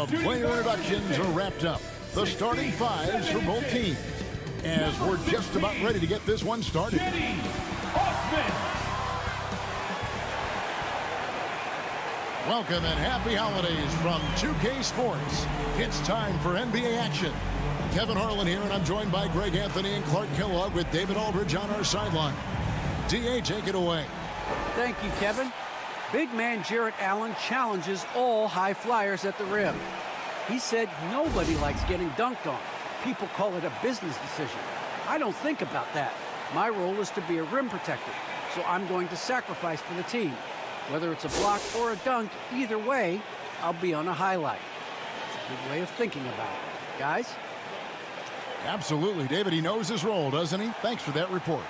The player introductions are wrapped up. The starting fives for both teams. As we're just about ready to get this one started. Welcome and happy holidays from 2K Sports. It's time for NBA action. Kevin Harlan here, and I'm joined by Greg Anthony and Clark Kellogg with David Aldridge on our sideline. D.A., take it away. Thank you, Kevin. Big man Jarrett Allen challenges all high flyers at the rim. He said nobody likes getting dunked on. People call it a business decision. I don't think about that. My role is to be a rim protector, so I'm going to sacrifice for the team. Whether it's a block or a dunk, either way, I'll be on a highlight. It's a good way of thinking about it. Guys? Absolutely, David. He knows his role, doesn't he? Thanks for that report.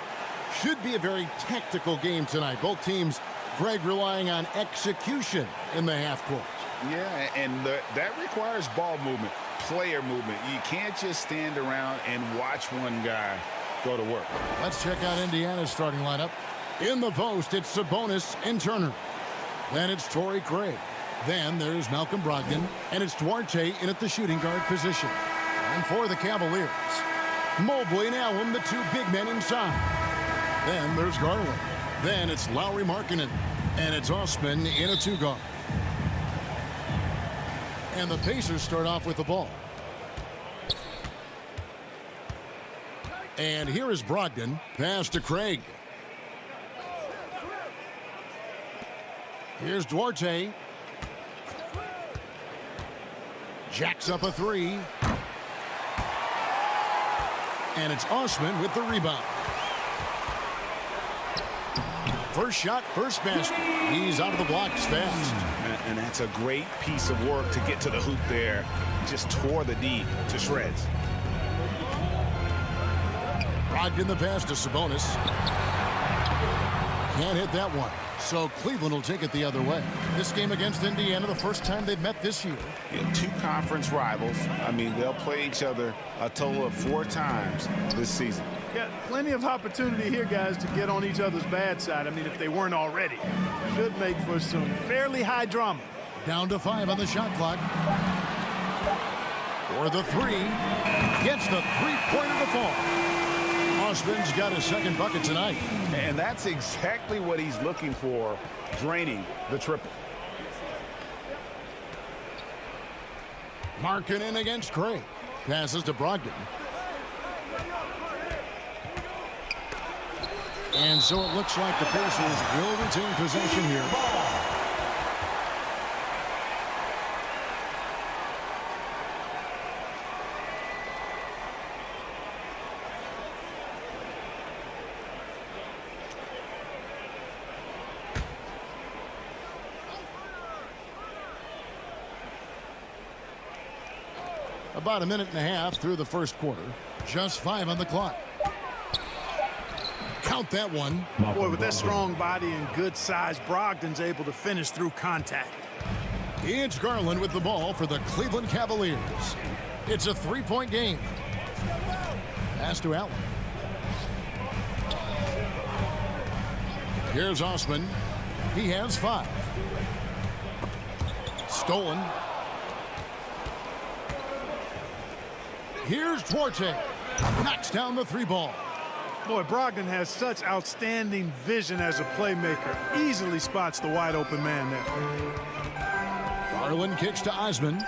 Should be a very tactical game tonight. Both teams, Greg, relying on execution in the half court. Yeah, and that requires ball movement, player movement. You can't just stand around and watch one guy go to work. Let's check out Indiana's starting lineup. In the post, it's Sabonis and Turner. Then it's Torrey Craig. Then there's Malcolm Brogdon. And it's Duarte in at the shooting guard position. And for the Cavaliers, Mobley and Allen, the two big men inside. Then there's Garland. Then it's Lauri Markkanen. And it's Osman in a two-guard. And the Pacers start off with the ball. And here is Brogdon. Pass to Craig. Here's Duarte. Jacks up a three. And it's Osman with the rebound. First shot, first basket. He's out of the blocks fast. And that's a great piece of work to get to the hoop there. Just tore the D to shreds. Brogdon the pass to Sabonis. Can't hit that one. So Cleveland will take it the other way. This game against Indiana, the first time they've met this year. Yeah, two conference rivals. I mean, they'll play each other a total of 4 times this season. Yeah, plenty of opportunity here, guys, to get on each other's bad side. I mean, if they weren't already. Should make for some fairly high drama. Down to 5 on the shot clock. For the three. Gets the three-pointer to fall. Osman's got his second bucket tonight. And that's exactly what he's looking for, draining the triple. Markkanen against Craig. Passes to Brogdon. And so it looks like the Pacers will retain possession here. About a minute and a half through the first quarter. Just 5 on the clock. Count that one. Boy, with that strong body and good size, Brogdon's able to finish through contact. It's Garland with the ball for the Cleveland Cavaliers. It's a 3-point game. Pass to Allen. Here's Osman. He has 5. Stolen. Here's Duarte. Knocks down the 3-ball. Boy, Brogdon has such outstanding vision as a playmaker. Easily spots the wide open man there. Garland kicks to Osman.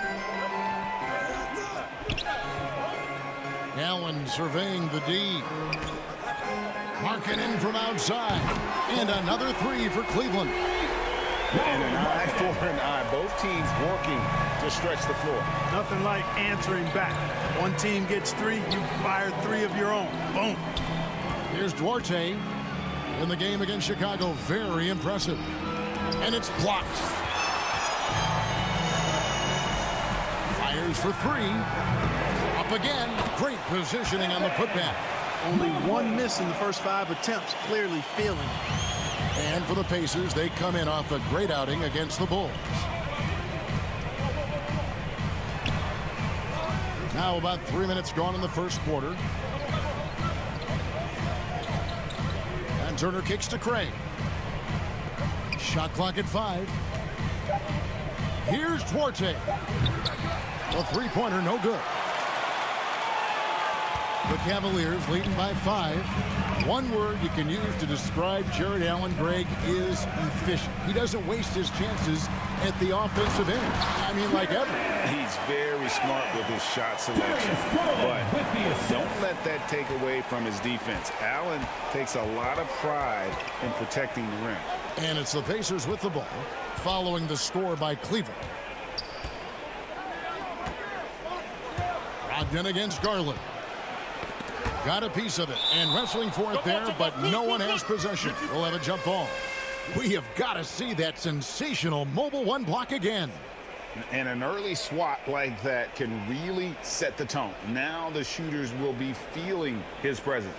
Allen surveying the D. Markkanen from outside. And another 3 for Cleveland. And an eye for an eye. Both teams working to stretch the floor. Nothing like answering back. One team gets 3, you fire 3 of your own. Boom. Here's Duarte in the game against Chicago. Very impressive. And it's blocked. Fires for 3. Up again. Great positioning on the putback. Only 1 miss in the first 5 attempts. Clearly feeling it. And for the Pacers, they come in off a great outing against the Bulls. Now about 3 minutes gone in the first quarter. And Turner kicks to Craig. Shot clock at 5. Here's Duarte. The three-pointer, no good. The Cavaliers leading by 5. One word you can use to describe Jared Allen, Greg, is efficient. He doesn't waste his chances at the offensive end. I mean, like ever. He's very smart with his shot selection, but don't let that take away from his defense. Allen takes a lot of pride in protecting the rim. And it's the Pacers with the ball, following the score by Cleveland. Brogdon against Garland. Got a piece of it and wrestling for it there, but no one has possession. We'll have a jump ball. We have got to see that sensational mobile one block again. And an early swat like that can really set the tone. Now the shooters will be feeling his presence.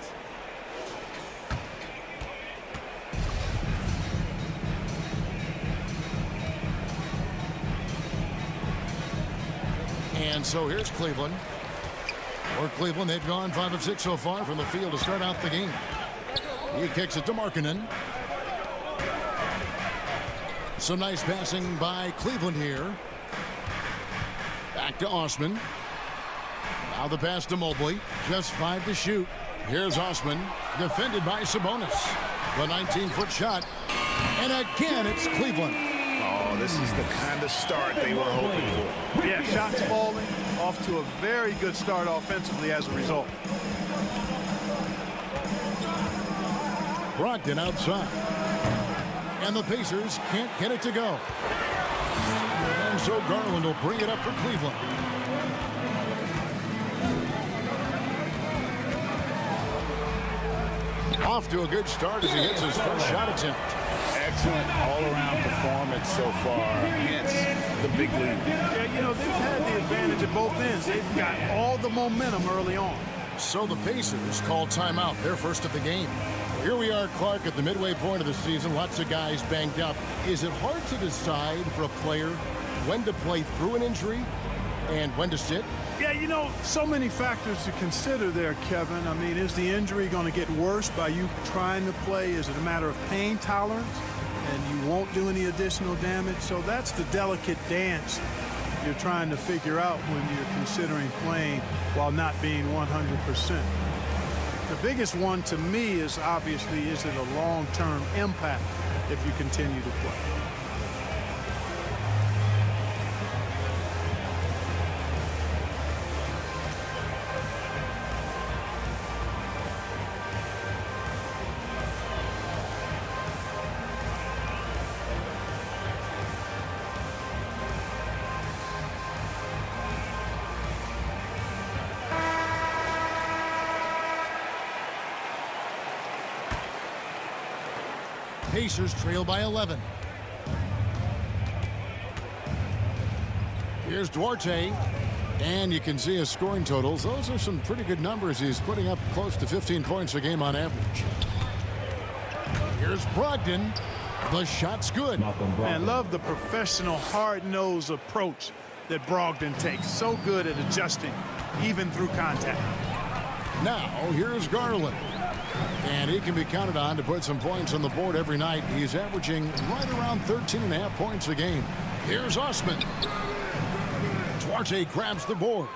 And so here's Cleveland. For Cleveland, they've gone 5 of 6 so far from the field to start out the game. He kicks it to Markkanen. Some nice passing by Cleveland here. Back to Osman. Now the pass to Mobley. Just 5 to shoot. Here's Osman, defended by Sabonis. The 19-foot shot. And again, it's Cleveland. Oh, this is the kind of start they were hoping for. Yeah, shots falling, off to a very good start offensively as a result. Brogdon outside. And the Pacers can't get it to go. And so Garland will bring it up for Cleveland. Off to a good start as he hits his first shot attempt. Excellent all-around performance so far against the big league. Yeah, you know, they've had the advantage at both ends. They've got all the momentum early on. So the Pacers call timeout, their first of the game. Well, here we are, Clark, at the midway point of the season. Lots of guys banged up. Is it hard to decide for a player when to play through an injury and when to sit? Yeah, you know, so many factors to consider there, Kevin. I mean, is the injury going to get worse by you trying to play? Is it a matter of pain tolerance and you won't do any additional damage? So that's the delicate dance you're trying to figure out when you're considering playing while not being 100%. The biggest one to me is obviously, is it a long-term impact if you continue to play? Pacers trail by 11. Here's Duarte. And you can see his scoring totals. Those are some pretty good numbers. He's putting up close to 15 points a game on average. Here's Brogdon. The shot's good. Man, love the professional, hard-nosed approach that Brogdon takes. So good at adjusting, even through contact. Now, here's Garland. And he can be counted on to put some points on the board every night. He's averaging right around 13.5 points a game. Here's Osman. Duarte grabs the board.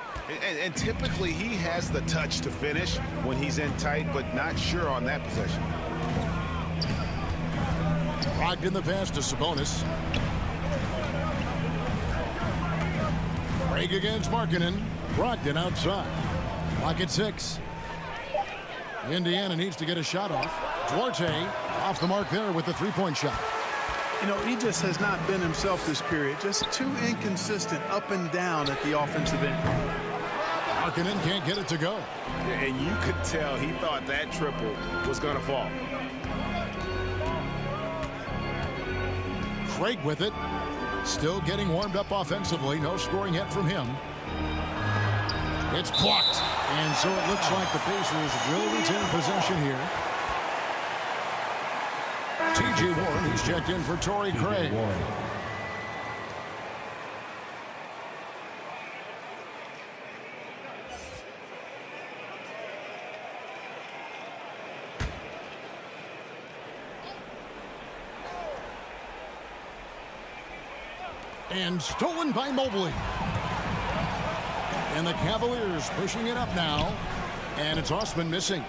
And typically he has the touch to finish when he's in tight, but not sure on that possession. Brogdon the pass to Sabonis. Craig against Markkanen. Brogdon outside. Clock at 6. Indiana needs to get a shot off. Duarte off the mark there with the three-point shot. You know, he just has not been himself this period. Just too inconsistent up and down at the offensive end. Markkanen can't get it to go. And you could tell he thought that triple was going to fall. Craig with it. Still getting warmed up offensively. No scoring yet from him. It's blocked. And so it looks like the Pacers will retain possession here. T.J. Warren, he's checked in for Torrey Craig. And stolen by Mobley. And the Cavaliers pushing it up now. And it's Osman missing.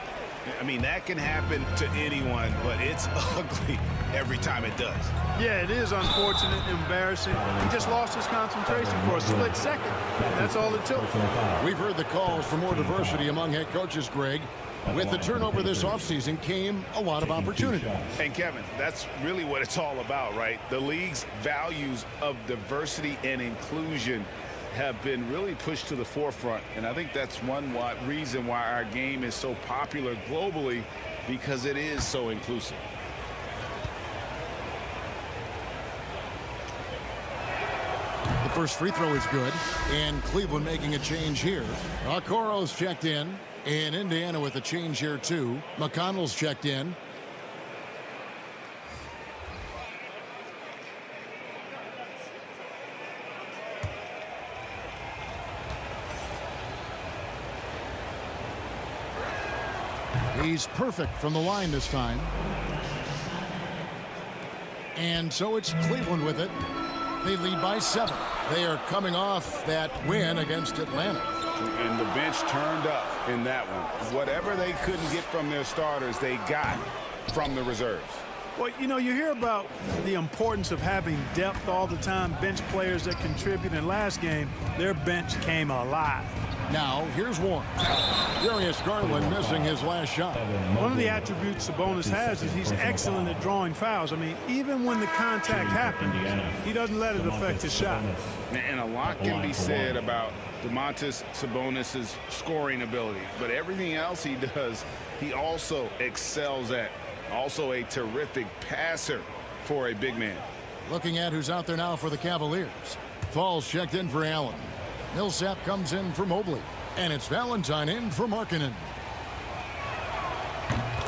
I mean, that can happen to anyone, but it's ugly every time it does. Yeah, it is unfortunate, embarrassing. He just lost his concentration for a split second. That's all it took. We've heard the calls for more diversity among head coaches, Greg. With the turnover this offseason came a lot of opportunity. And Kevin, that's really what it's all about, right? The league's values of diversity and inclusion have been really pushed to the forefront, and I think that's one reason why our game is so popular globally, because it is so inclusive. The first free throw is good, and Cleveland making a change here. Okoro's checked in, and Indiana with a change here too. McConnell's checked in. He's perfect from the line this time. And so it's Cleveland with it. They lead by 7. They are coming off that win against Atlanta. And the bench turned up in that one. Whatever they couldn't get from their starters, they got from the reserves. Well, you know, you hear about the importance of having depth all the time, bench players that contribute. In last game, their bench came alive. Now, here's one. Darius Garland missing his last shot. One of the attributes Sabonis has is he's excellent at drawing fouls. I mean, even when the contact happens, he doesn't let it affect his shot. And a lot can be said about Domantas Sabonis' scoring ability, but everything else he does, he also excels at. Also a terrific passer for a big man. Looking at who's out there now for the Cavaliers. Falls checked in for Allen. Millsap comes in for Mobley. And it's Valentine in for Markkanen.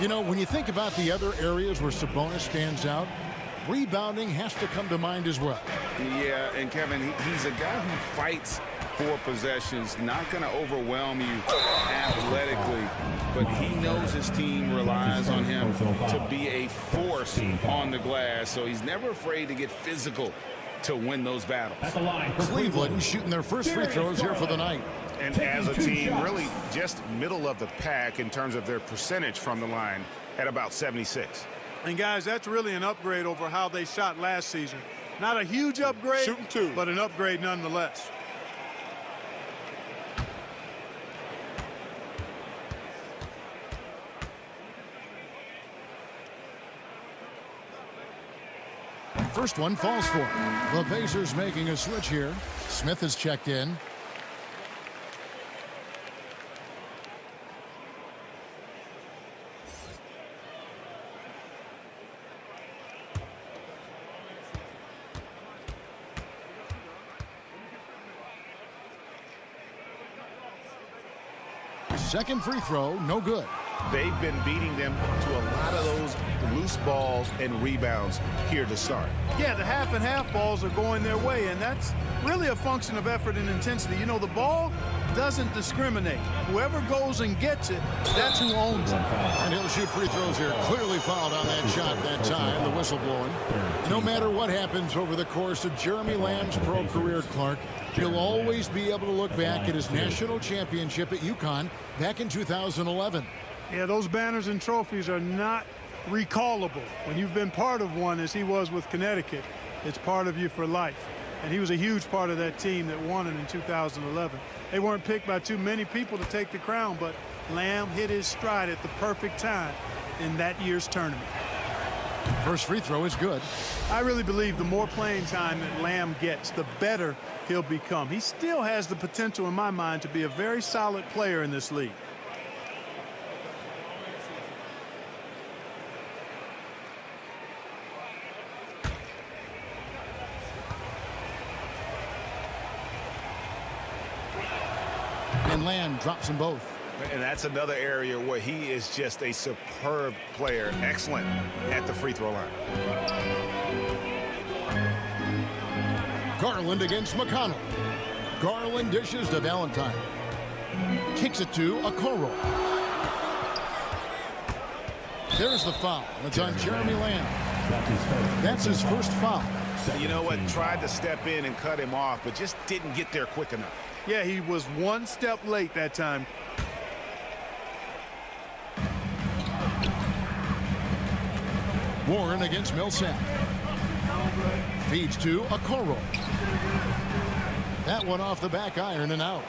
You know, when you think about the other areas where Sabonis stands out, rebounding has to come to mind as well. Yeah, and Kevin, he's a guy who fights for possessions, not going to overwhelm you athletically, but he knows his team relies on him to be a force on the glass, so he's never afraid to get physical to win those battles. Cleveland shooting their first free throws here for the night. And as a team, really just middle of the pack in terms of their percentage from the line at about 76. And guys, that's really an upgrade over how they shot last season. Not a huge upgrade, but an upgrade nonetheless. First one falls for him. The Pacers making a switch here. Smith has checked in. Second free throw, no good. They've been beating them to a lot of those loose balls and rebounds here to start. Yeah, the half and half balls are going their way, and that's really a function of effort and intensity. You know, the ball doesn't discriminate. Whoever goes and gets it, that's who owns it. And he'll shoot free throws here. Clearly fouled on that shot that time, the whistle blowing. No matter what happens over the course of Jeremy Lamb's pro career, Clark, he'll always be able to look back at his national championship at UConn back in 2011. Yeah, those banners and trophies are not recallable. When you've been part of one, as he was with Connecticut, it's part of you for life. And he was a huge part of that team that won it in 2011. They weren't picked by too many people to take the crown, but Lamb hit his stride at the perfect time in that year's tournament. First free throw is good. I really believe the more playing time that Lamb gets, the better he'll become. He still has the potential, in my mind, to be a very solid player in this league. And Lamb drops them both. And that's another area where he is just a superb player, excellent at the free throw line. Garland against McConnell. Garland dishes to Valentine. Kicks it to Okoro. There's the foul. It's on Jeremy Lamb. That's his first foul. You know what? Tried to step in and cut him off, but just didn't get there quick enough. Yeah, he was one step late that time. Warren against Millsap. Feeds to Okoro. That one off the back iron and out.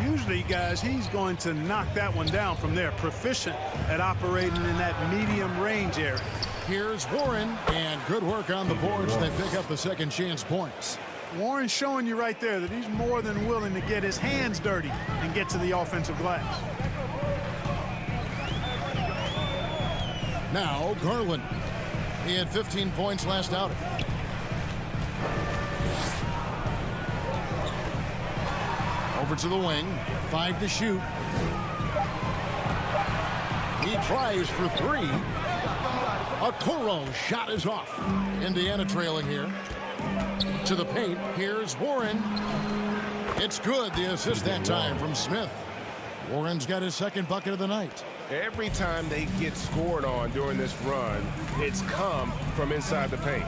Usually, guys, he's going to knock that one down from there. Proficient at operating in that medium range area. Here's Warren, and good work on the boards. They pick up the second chance points. Warren's showing you right there that he's more than willing to get his hands dirty and get to the offensive glass. Now Garland. He had 15 points last outing. Over to the wing. 5 to shoot. He tries for 3. Okoro's shot is off. Indiana trailing here. To the paint. Here's Warren. It's good. The assist that time from Smith. Warren's got his second bucket of the night. Every time they get scored on during this run, it's come from inside the paint.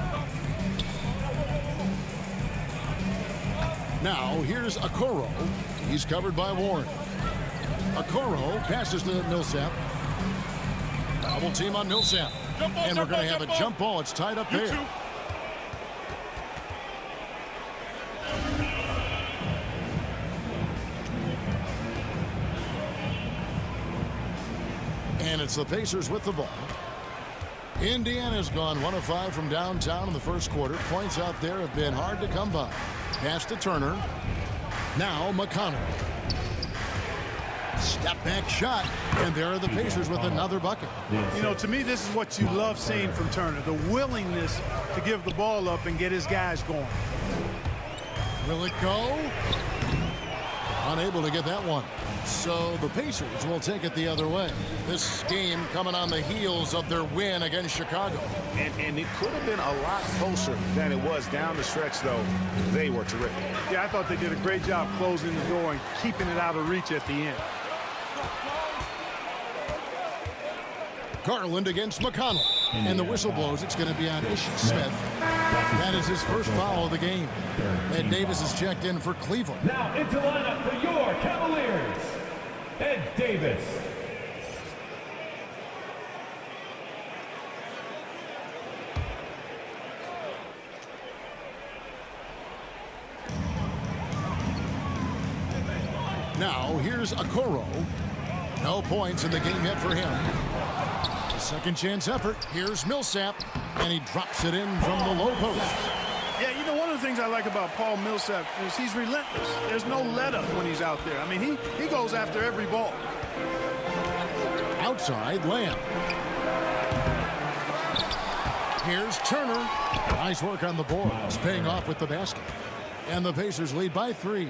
Now here's Okoro. He's covered by Warren. Okoro passes to Millsap. Double team on Millsap. And we're going to have a jump ball. It's tied up there. And it's the Pacers with the ball. Indiana's gone 1 of 5 from downtown in the first quarter. Points out there have been hard to come by. Pass to Turner. Now McConnell. Step back shot. And there are the Pacers with another bucket. You know, to me, this is what you love seeing from Turner. The willingness to give the ball up and get his guys going. Will it go? Unable to get that one. So the Pacers will take it the other way. This game coming on the heels of their win against Chicago. And it could have been a lot closer than it was down the stretch, though. They were terrific. Yeah, I thought they did a great job closing the door and keeping it out of reach at the end. Garland against McConnell. And the whistle blows. It's going to be on Ish Smith. That is his first foul of the game. And Davis is checked in for Cleveland. Now into lineup for your Cavaliers, Ed Davis. Now here's Okoro. No points in the game yet for him. A second chance effort. Here's Millsap. And he drops it in from the low post. Yeah, you know, one of the things I like about Paul Millsap is he's relentless. There's no let-up when he's out there. I mean, he goes after every ball. Outside Lamb. Here's Turner. Nice work on the boards, paying off with the basket. And the Pacers lead by 3.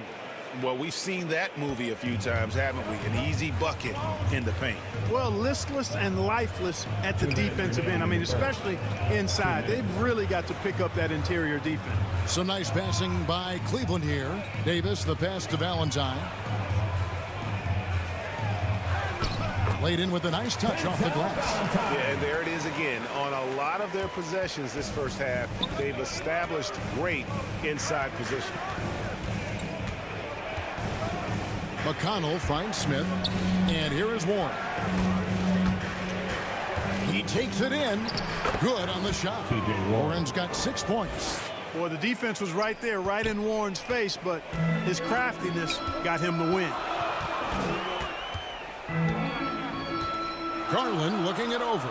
Well, we've seen that movie a few times, haven't we? An easy bucket in the paint. Well, listless and lifeless at the defensive end. I mean, especially inside. They've really got to pick up that interior defense. Some nice passing by Cleveland here. Davis, the pass to Valentine. Laid in with a nice touch off the glass. Yeah, and there it is again. On a lot of their possessions this first half, they've established great inside position. McConnell finds Smith. And here is Warren. He takes it in. Good on the shot. Warren's got 6 points. Boy, the defense was right there, right in Warren's face, but his craftiness got him the win. Garland looking it over.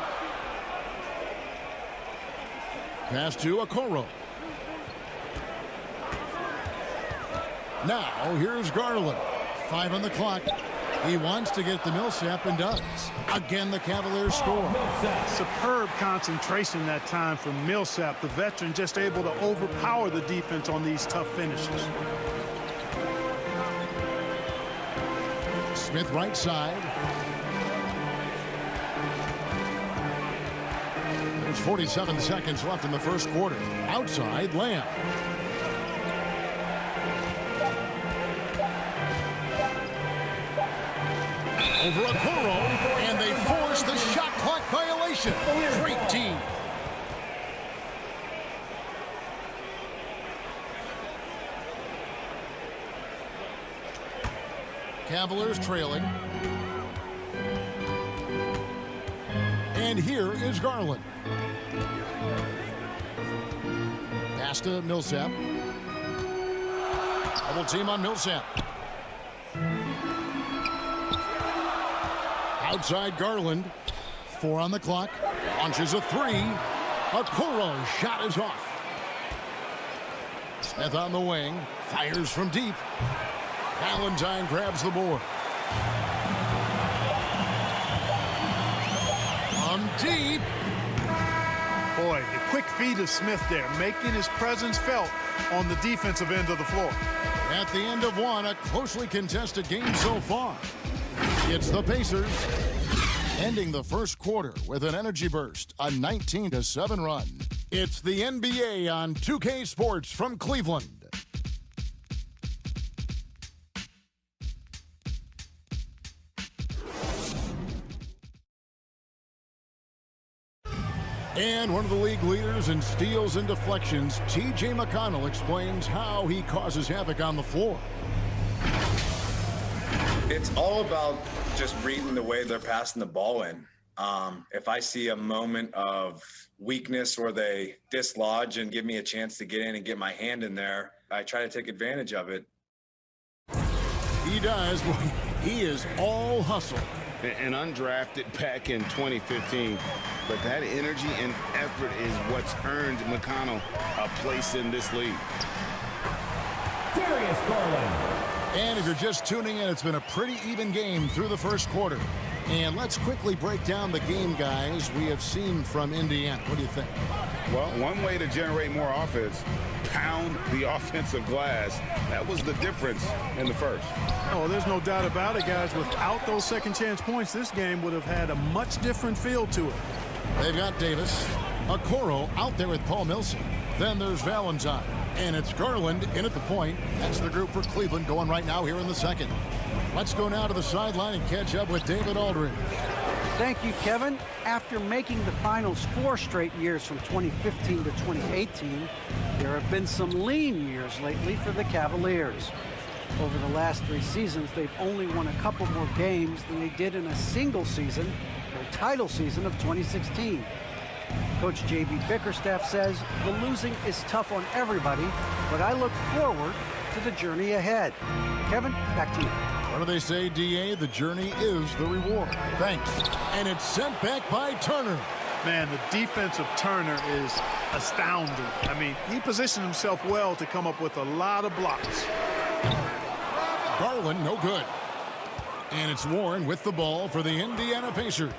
Pass to Okoro. Now here's Garland. 5 on the clock. He wants to get the Millsap and does. Again, the Cavaliers score. Superb concentration that time from Millsap. The veteran just able to overpower the defense on these tough finishes. Smith right side. There's 47 seconds left in the first quarter. Outside, Lamb. Over Okoro, and they force the shot clock violation. Great team. Cavaliers trailing. And here is Garland. Pass to Millsap. Double team on Millsap. Outside Garland. 4 on the clock. Launches a 3. Okoro's shot is off. Smith on the wing. Fires from deep. Valentine grabs the board. From deep. Boy, the quick feed of Smith there, making his presence felt on the defensive end of the floor. At the end of one, a closely contested game so far. It's the Pacers ending the first quarter with an energy burst, a 19-7 run. It's the NBA on 2K Sports from Cleveland. And one of the league leaders in steals and deflections, T.J. McConnell, explains how he causes havoc on the floor. It's all about just reading the way they're passing the ball in. If I see a moment of weakness or they dislodge and give me a chance to get in and get my hand in there, I try to take advantage of it. He does. He is all hustle. And undrafted back in 2015. But that energy and effort is what's earned McConnell a place in this league. Darius Garland. And if you're just tuning in, it's been a pretty even game through the first quarter. And let's quickly break down the game, guys, we have seen from Indiana. What do you think? Well, one way to generate more offense, pound the offensive glass. That was the difference in the first. Oh, there's no doubt about it, guys. Without those second chance points, this game would have had a much different feel to it. They've got Davis. Okoro out there with Paul Millsap. Then there's Valentine. And it's Garland in at the point. That's the group for Cleveland going right now here in the second. Let's go now to the sideline and catch up with David Aldridge. Thank you, Kevin. After making the finals 4 straight years from 2015 to 2018, there have been some lean years lately for the Cavaliers. Over the last 3 seasons, they've only won a couple more games than they did in a single season, their title season of 2016. Coach J.B. Bickerstaff says the losing is tough on everybody, but I look forward to the journey ahead. Kevin, back to you. What do they say, D.A.? The journey is the reward. Thanks. And it's sent back by Turner. Man, the defense of Turner is astounding. I mean, he positioned himself well to come up with a lot of blocks. Garland, no good. And it's Warren with the ball for the Indiana Pacers.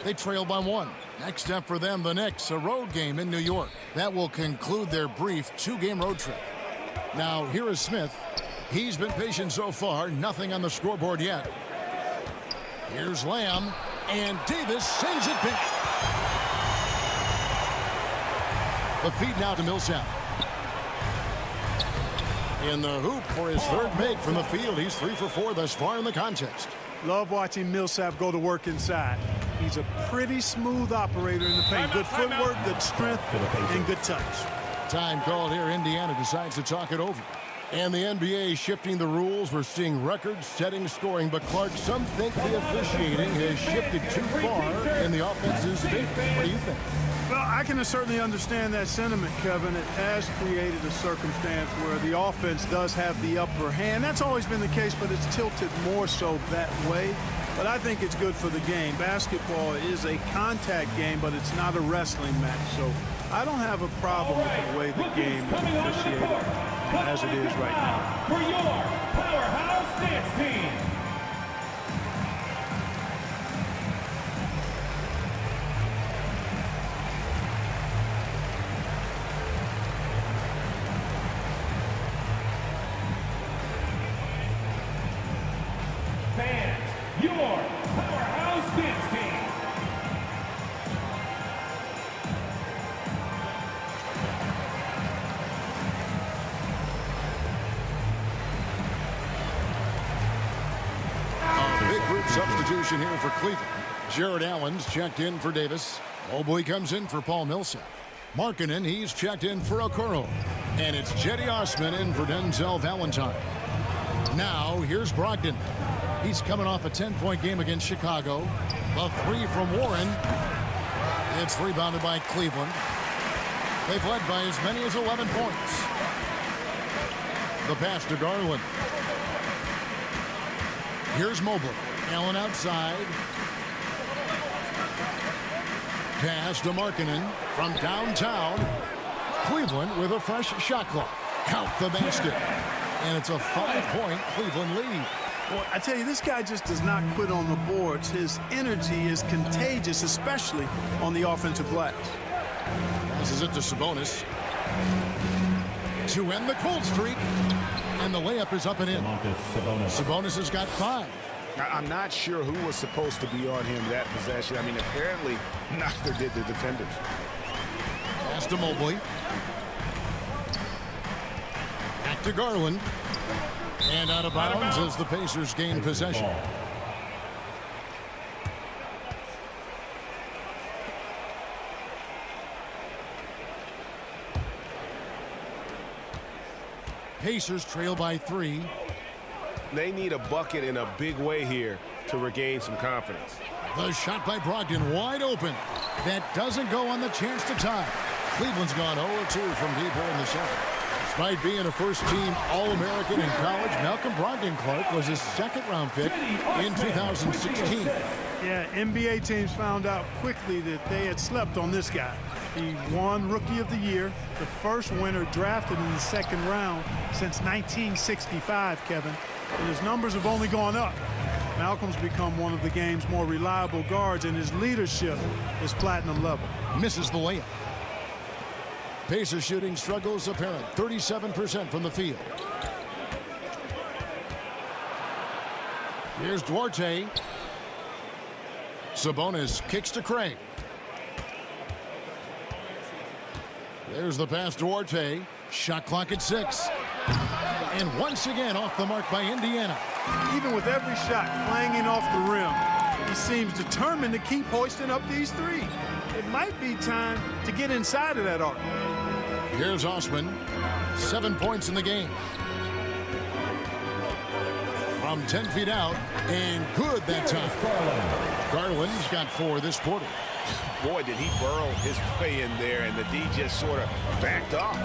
They trail by 1. Next up for them, the Knicks, a road game in New York. That will conclude their brief 2-game road trip. Now, here is Smith. He's been patient so far, nothing on the scoreboard yet. Here's Lamb, and Davis sends it back. The feed now to Millsap. In the hoop for his 3rd make from the field. He's 3 for 4 thus far in the contest. Love watching Millsap go to work inside. He's a pretty smooth operator in the paint. Good footwork, good strength, and good touch. Time called here. Indiana decides to talk it over. And the NBA shifting the rules. We're seeing record-setting scoring. But, Clark, some think the officiating has shifted too far in the offense's favor. What do you think? Well, I can certainly understand that sentiment, Kevin. It has created a circumstance where the offense does have the upper hand. That's always been the case, but it's tilted more so that way. But I think it's good for the game. Basketball is a contact game, but it's not a wrestling match. So I don't have a problem with the way the game is officiated as it is right now. For your powerhouse dance team. Fans, your powerhouse dance team. Big group substitution here for Cleveland. Jared Allen's checked in for Davis. Mobley comes in for Paul Millsap. Markkanen, he's checked in for Okoro. And it's Jetty Osman in for Denzel Valentine. Now, here's Brogdon. He's coming off a 10-point game against Chicago. The three from Warren. It's rebounded by Cleveland. They've led by as many as 11 points. The pass to Garland. Here's Mobley. Allen outside. Pass to Markkanen from downtown. Cleveland with a fresh shot clock. Count the basket. And it's a 5-point Cleveland lead. Well, I tell you, this guy just does not quit on the boards. His energy is contagious, especially on the offensive glass. Passes it to Sabonis. To end the cold streak. And the layup is up and in. Sabonis has got 5. I'm not sure who was supposed to be on him that possession. I mean, apparently, neither did the defenders. Pass to Mobley. Back to Garland. And out of bounds as the Pacers gain possession. Pacers trail by 3. They need a bucket in a big way here to regain some confidence. The shot by Brogdon wide open. That doesn't go on the chance to tie. Cleveland's gone 0-2 from deep here in the second. Despite being a first-team All-American in college, Malcolm Brogdon Clark was his second-round pick in 2016. Yeah, NBA teams found out quickly that they had slept on this guy. He won Rookie of the Year, the first winner drafted in the second round since 1965, Kevin. And his numbers have only gone up. Malcolm's become one of the game's more reliable guards, and his leadership is platinum level. Misses the layup. Pacers shooting struggles apparent. 37% from the field. Here's Duarte. Sabonis kicks to Craig. There's the pass to Duarte. Shot clock at 6. And once again off the mark by Indiana. Even with every shot clanging off the rim, he seems determined to keep hoisting up these threes. It might be time to get inside of that arc. Here's Osman. 7 points in the game. From 10 feet out, and good that time. Garland's got 4 this quarter. Boy, did he burrow his way in there, and the D just sort of backed off.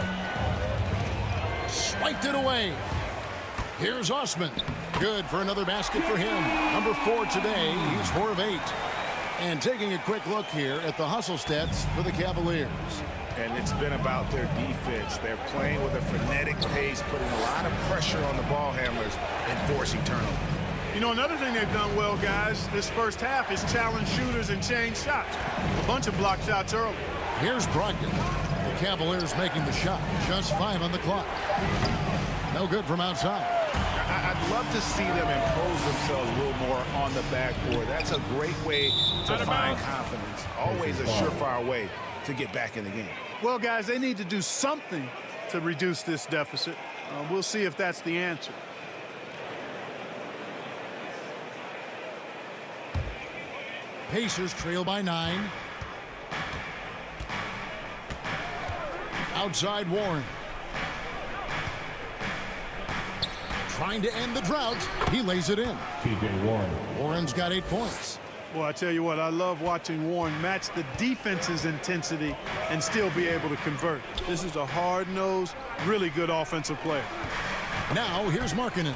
Swiped it away. Here's Osman. Good for another basket for him. Number 4 today. He's 4 of 8. And taking a quick look here at the hustle stats for the Cavaliers. And it's been about their defense. They're playing with a frenetic pace, putting a lot of pressure on the ball handlers and forcing turnovers. You know, another thing they've done well, guys, this first half is challenge shooters and change shots. A bunch of block shots early. Here's Brogdon. The Cavaliers making the shot. Just 5 on the clock. No good from outside. I'd love to see them impose themselves a little more on the backboard. That's a great way to find confidence. Always a surefire way to get back in the game. Well, guys, they need to do something to reduce this deficit. We'll see if that's the answer. Pacers trail by 9. Outside Warren. Trying to end the drought. He lays it in. T.J. Warren. Warren's got 8 points. Well, I tell you what, I love watching Warren match the defense's intensity and still be able to convert. This is a hard-nosed, really good offensive player. Now, here's Markkanen.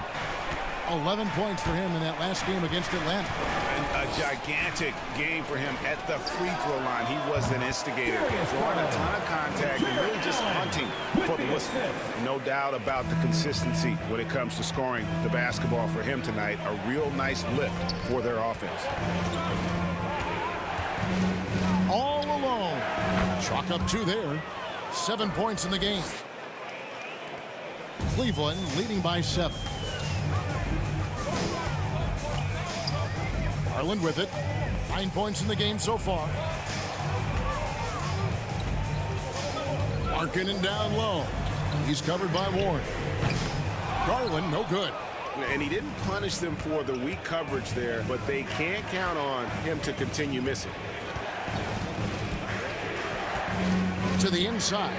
11 points for him in that last game against Atlanta. And a gigantic game for him at the free throw line. He was an instigator, drawing a ton of contact and really just hunting for the whistle. No doubt about the consistency when it comes to scoring the basketball for him tonight. A real nice lift for their offense. All alone. Chalk up 2 there. 7 points in the game. Cleveland leading by 7. Garland with it. 9 points in the game so far. Markkanen down low. He's covered by Warren. Garland, no good. And he didn't punish them for the weak coverage there, but they can't count on him to continue missing. To the inside.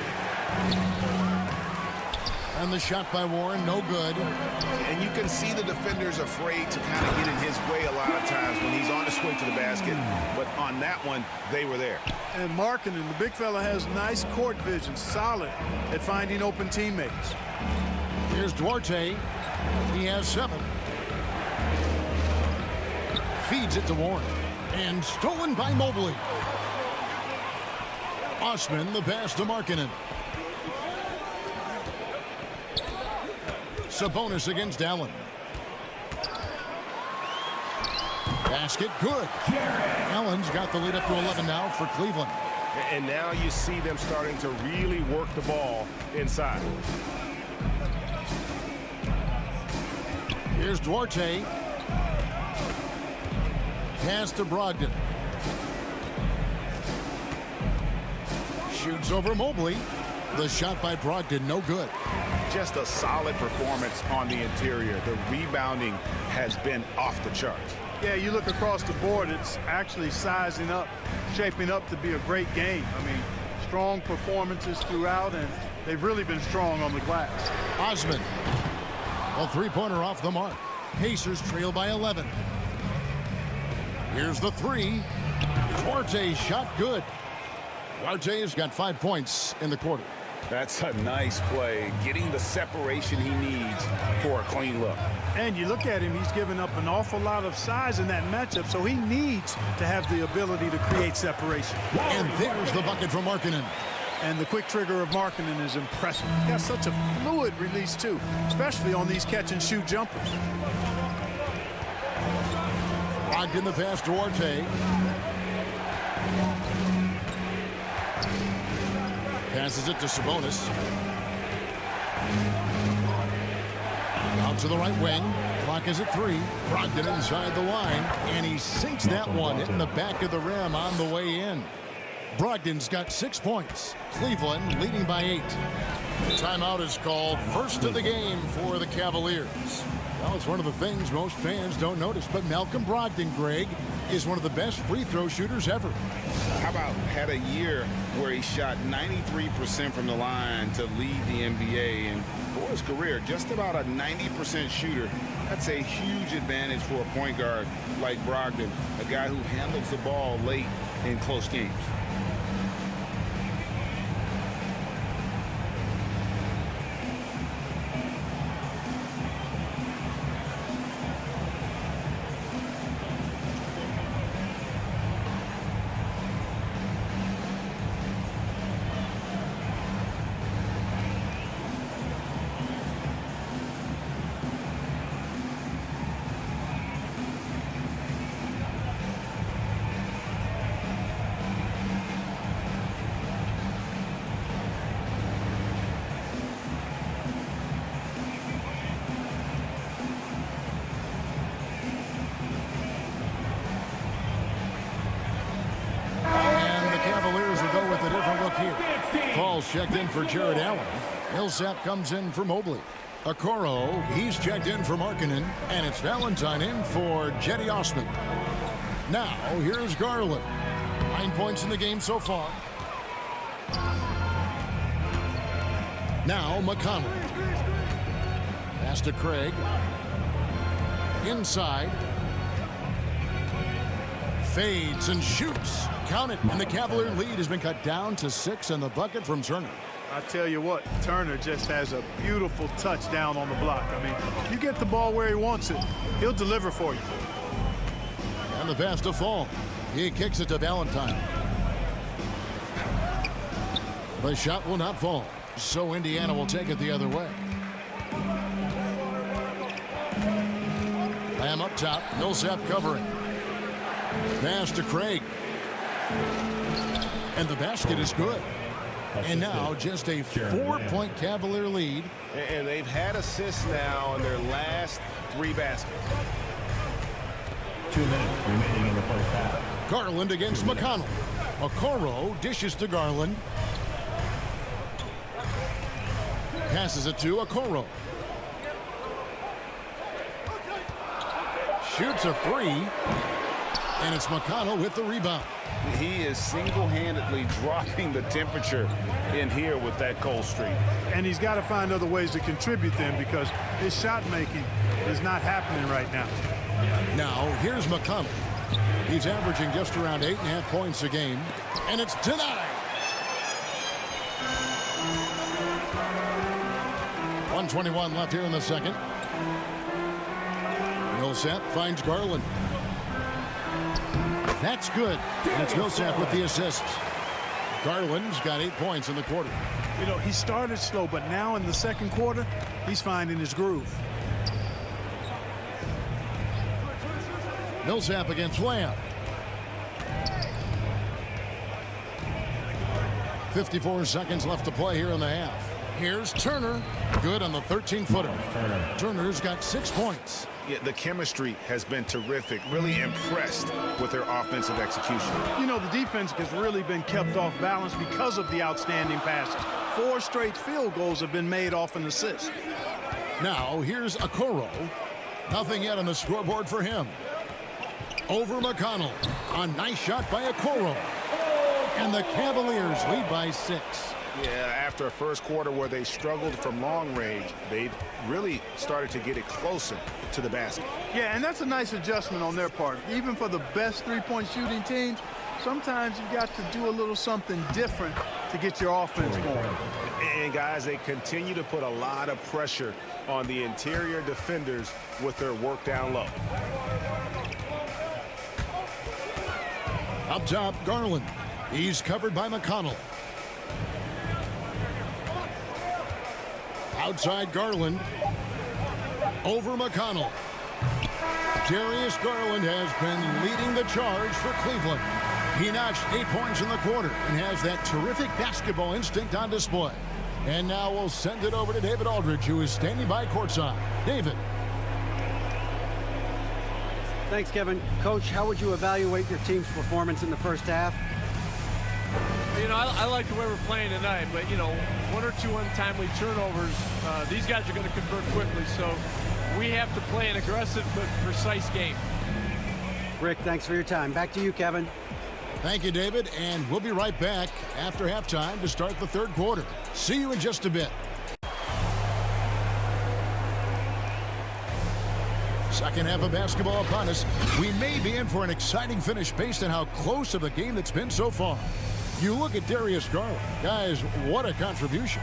And the shot by Warren, no good. And you can see the defender's afraid to kind of get in his way a lot of times when he's on his way to the basket. But on that one, they were there. And Markkanen, the big fella, has nice court vision, solid at finding open teammates. Here's Duarte. He has 7. Feeds it to Warren. And stolen by Mobley. Osman, the pass to Markkanen. Sabonis against Allen. Basket, good. Allen's got the lead up to 11 now for Cleveland. And now you see them starting to really work the ball inside. Here's Duarte. Pass to Brogdon. Shoots over Mobley. The shot by Brogdon, no good. Just a solid performance on the interior. The rebounding has been off the charts. Yeah, you look across the board, it's actually sizing up, shaping up to be a great game. I mean, strong performances throughout, and they've really been strong on the glass. Osman. A three-pointer off the mark. Pacers trail by 11. Here's the 3. Duarte's shot good. Duarte has got 5 points in the quarter. That's a nice play, getting the separation he needs for a clean look. And you look at him, he's given up an awful lot of size in that matchup, so he needs to have the ability to create separation. And there's the bucket from Markkanen. And the quick trigger of Markkanen is impressive. He has such a fluid release, too, especially on these catch-and-shoot jumpers. Brogdon the pass to Duarte. Passes it to Sabonis. Out to the right wing. Clock is at 3. Brogdon inside the line. And he sinks that one, hitting the back of the rim on the way in. Brogdon's got 6 points. Cleveland leading by 8. Timeout is called. First of the game for the Cavaliers. Well, it's one of the things most fans don't notice, but Malcolm Brogdon, Greg, is one of the best free throw shooters ever. How about had a year where he shot 93% from the line to lead the NBA, and for his career, just about a 90% shooter. That's a huge advantage for a point guard like Brogdon, a guy who handles the ball late in close games. Checked in for Jared Allen. Millsap comes in for Mobley. Okoro, he's checked in for Markkanen. And it's Valentine in for Jetty Osman. Now, here's Garland. 9 points in the game so far. Now, McConnell. Pass to Craig. Inside. Fades and shoots. Count it. And the Cavalier lead has been cut down to 6, and the bucket from Turner. I tell you what, Turner just has a beautiful touch down on the block. I mean, you get the ball where he wants it, he'll deliver for you. And the pass to Fall. He kicks it to Valentine. The shot will not fall, so Indiana will take it the other way. Lamb up top. Millsap covering. Pass to Craig. And the basket is good. And now just a 4-point Cavalier lead. And they've had assists now in their last 3 baskets. 2 minutes remaining in the first half. Garland against McConnell. Okoro dishes to Garland. Passes it to Okoro. Shoots a 3. And it's McConnell with the rebound. He is single-handedly dropping the temperature in here with that cold streak. And he's got to find other ways to contribute then, because his shot making is not happening right now. Now, here's McConnell. He's averaging just around 8.5 points a game, and it's denied. 1:21 left here in the second. Millsap finds Garland. That's good. And it's Millsap with the assist. Garland's got 8 points in the quarter. You know, he started slow, but now in the second quarter, he's finding his groove. Millsap against Lamb. 54 seconds left to play here in the half. Here's Turner. Good on the 13-footer. Turner's got 6 points. Yeah, the chemistry has been terrific. Really impressed with their offensive execution. You know, the defense has really been kept off balance because of the outstanding passes. 4 straight field goals have been made off an assist. Now, here's Okoro. Nothing yet on the scoreboard for him. Over McConnell. A nice shot by Okoro. And the Cavaliers lead by 6. Yeah, after a first quarter where they struggled from long range, they've really started to get it closer to the basket. Yeah, and that's a nice adjustment on their part. Even for the best three-point shooting teams, sometimes you've got to do a little something different to get your offense going. And guys, they continue to put a lot of pressure on the interior defenders with their work down low. Up top, Garland. He's covered by McConnell. Outside Garland. Over McConnell. Darius Garland has been leading the charge for Cleveland. He notched 8 points in the quarter and has that terrific basketball instinct on display. And now we'll send it over to David Aldridge, who is standing by courtside. David. Thanks, Kevin. Coach, how would you evaluate your team's performance in the first half? You know, I like the way we're playing tonight, but, you know, 1 or 2 untimely turnovers, these guys are going to convert quickly, so we have to play an aggressive but precise game. Rick, thanks for your time. Back to you, Kevin. Thank you, David, and we'll be right back after halftime to start the third quarter. See you in just a bit. Second half of basketball upon us. We may be in for an exciting finish based on how close of a game that's been so far. You look at Darius Garland. Guys, what a contribution.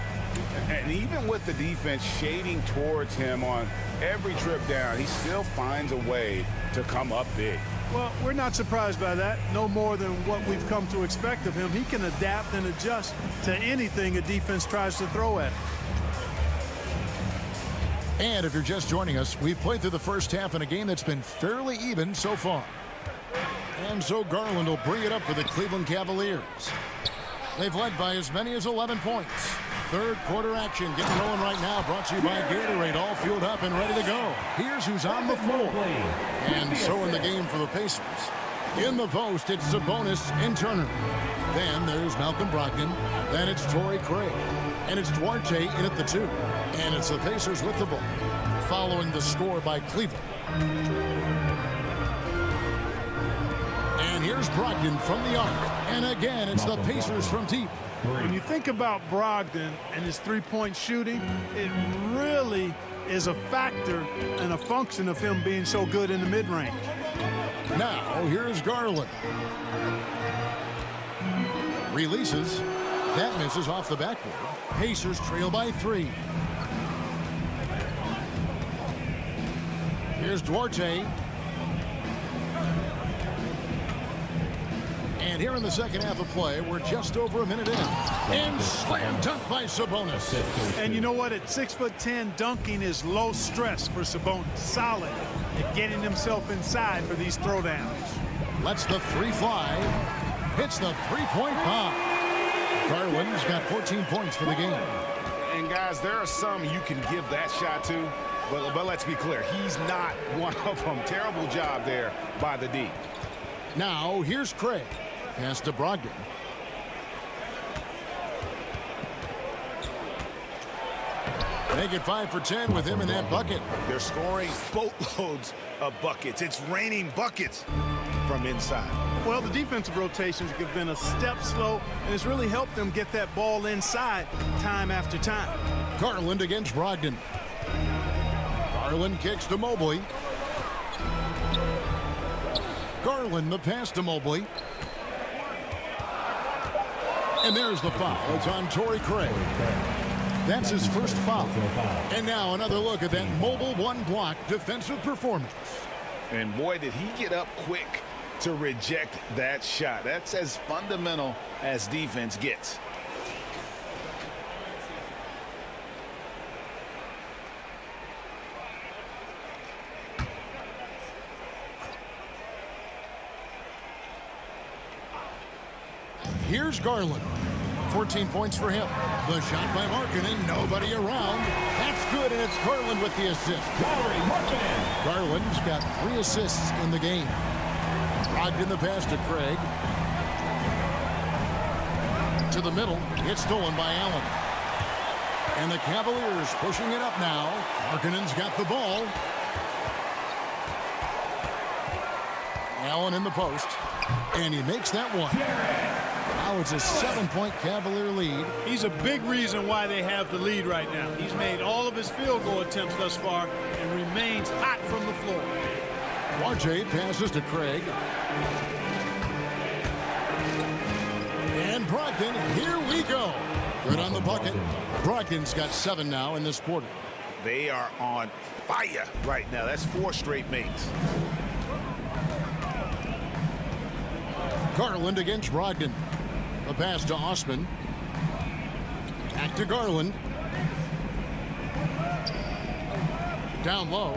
And even with the defense shading towards him on every trip down, he still finds a way to come up big. Well, we're not surprised by that. No more than what we've come to expect of him. He can adapt and adjust to anything a defense tries to throw at him. And if you're just joining us, we've played through the first half in a game that's been fairly even so far. And so Garland will bring it up for the Cleveland Cavaliers. They've led by as many as 11 points. Third quarter action getting rolling right now, brought to you by Gatorade, all fueled up and ready to go. Here's who's on the floor. And so in the game for the Pacers. In the post, it's Sabonis and Turner. Then there's Malcolm Brogdon. Then it's Torrey Craig. And it's Duarte in at the 2. And it's the Pacers with the ball, following the score by Cleveland. And here's Brogdon from the arc. And again, it's the Pacers from deep. When you think about Brogdon and his three-point shooting, it really is a factor and a function of him being so good in the mid-range. Now, here's Garland. Releases. That misses off the backboard. Pacers trail by 3. Here's Duarte. And here in the second half of play, we're just over a minute in. And slam dunk by Sabonis. And you know what? At 6'10", dunking is low stress for Sabonis. Solid at getting himself inside for these throwdowns. Lets the 3 fly. Hits the three-point bomb. Garland's got 14 points for the game. And guys, there are some you can give that shot to, but let's be clear, he's not one of them. Terrible job there by the D. Now, here's Craig. Pass to Brogdon. Make it 5 for 10 with him in that bucket. They're scoring boatloads of buckets. It's raining buckets from inside. Well, the defensive rotations have been a step slow, and it's really helped them get that ball inside time after time. Garland against Brogdon. Garland kicks to Mobley. Garland the pass to Mobley. And there's the foul. It's on Torrey Craig. That's his first foul. And now another look at that mobile one-block defensive performance. And boy, did he get up quick to reject that shot. That's as fundamental as defense gets. Here's Garland. 14 points for him. The shot by Markkanen. Nobody around. That's good, and it's Garland with the assist. Garland's got 3 assists in the game. Brogdon the pass to Craig. To the middle. It's stolen by Allen. And the Cavaliers pushing it up now. Markkanen's got the ball. Allen in the post. And he makes that one. Now it's a 7-point Cavalier lead. He's a big reason why they have the lead right now. He's made all of his field goal attempts thus far and remains hot from the floor. RJ passes to Craig. And Brogdon, here we go. Good on the bucket. Brogdon's got 7 now in this quarter. They are on fire right now. That's 4 straight makes. Garland against Brogdon. The pass to Osman. Back to Garland. Down low.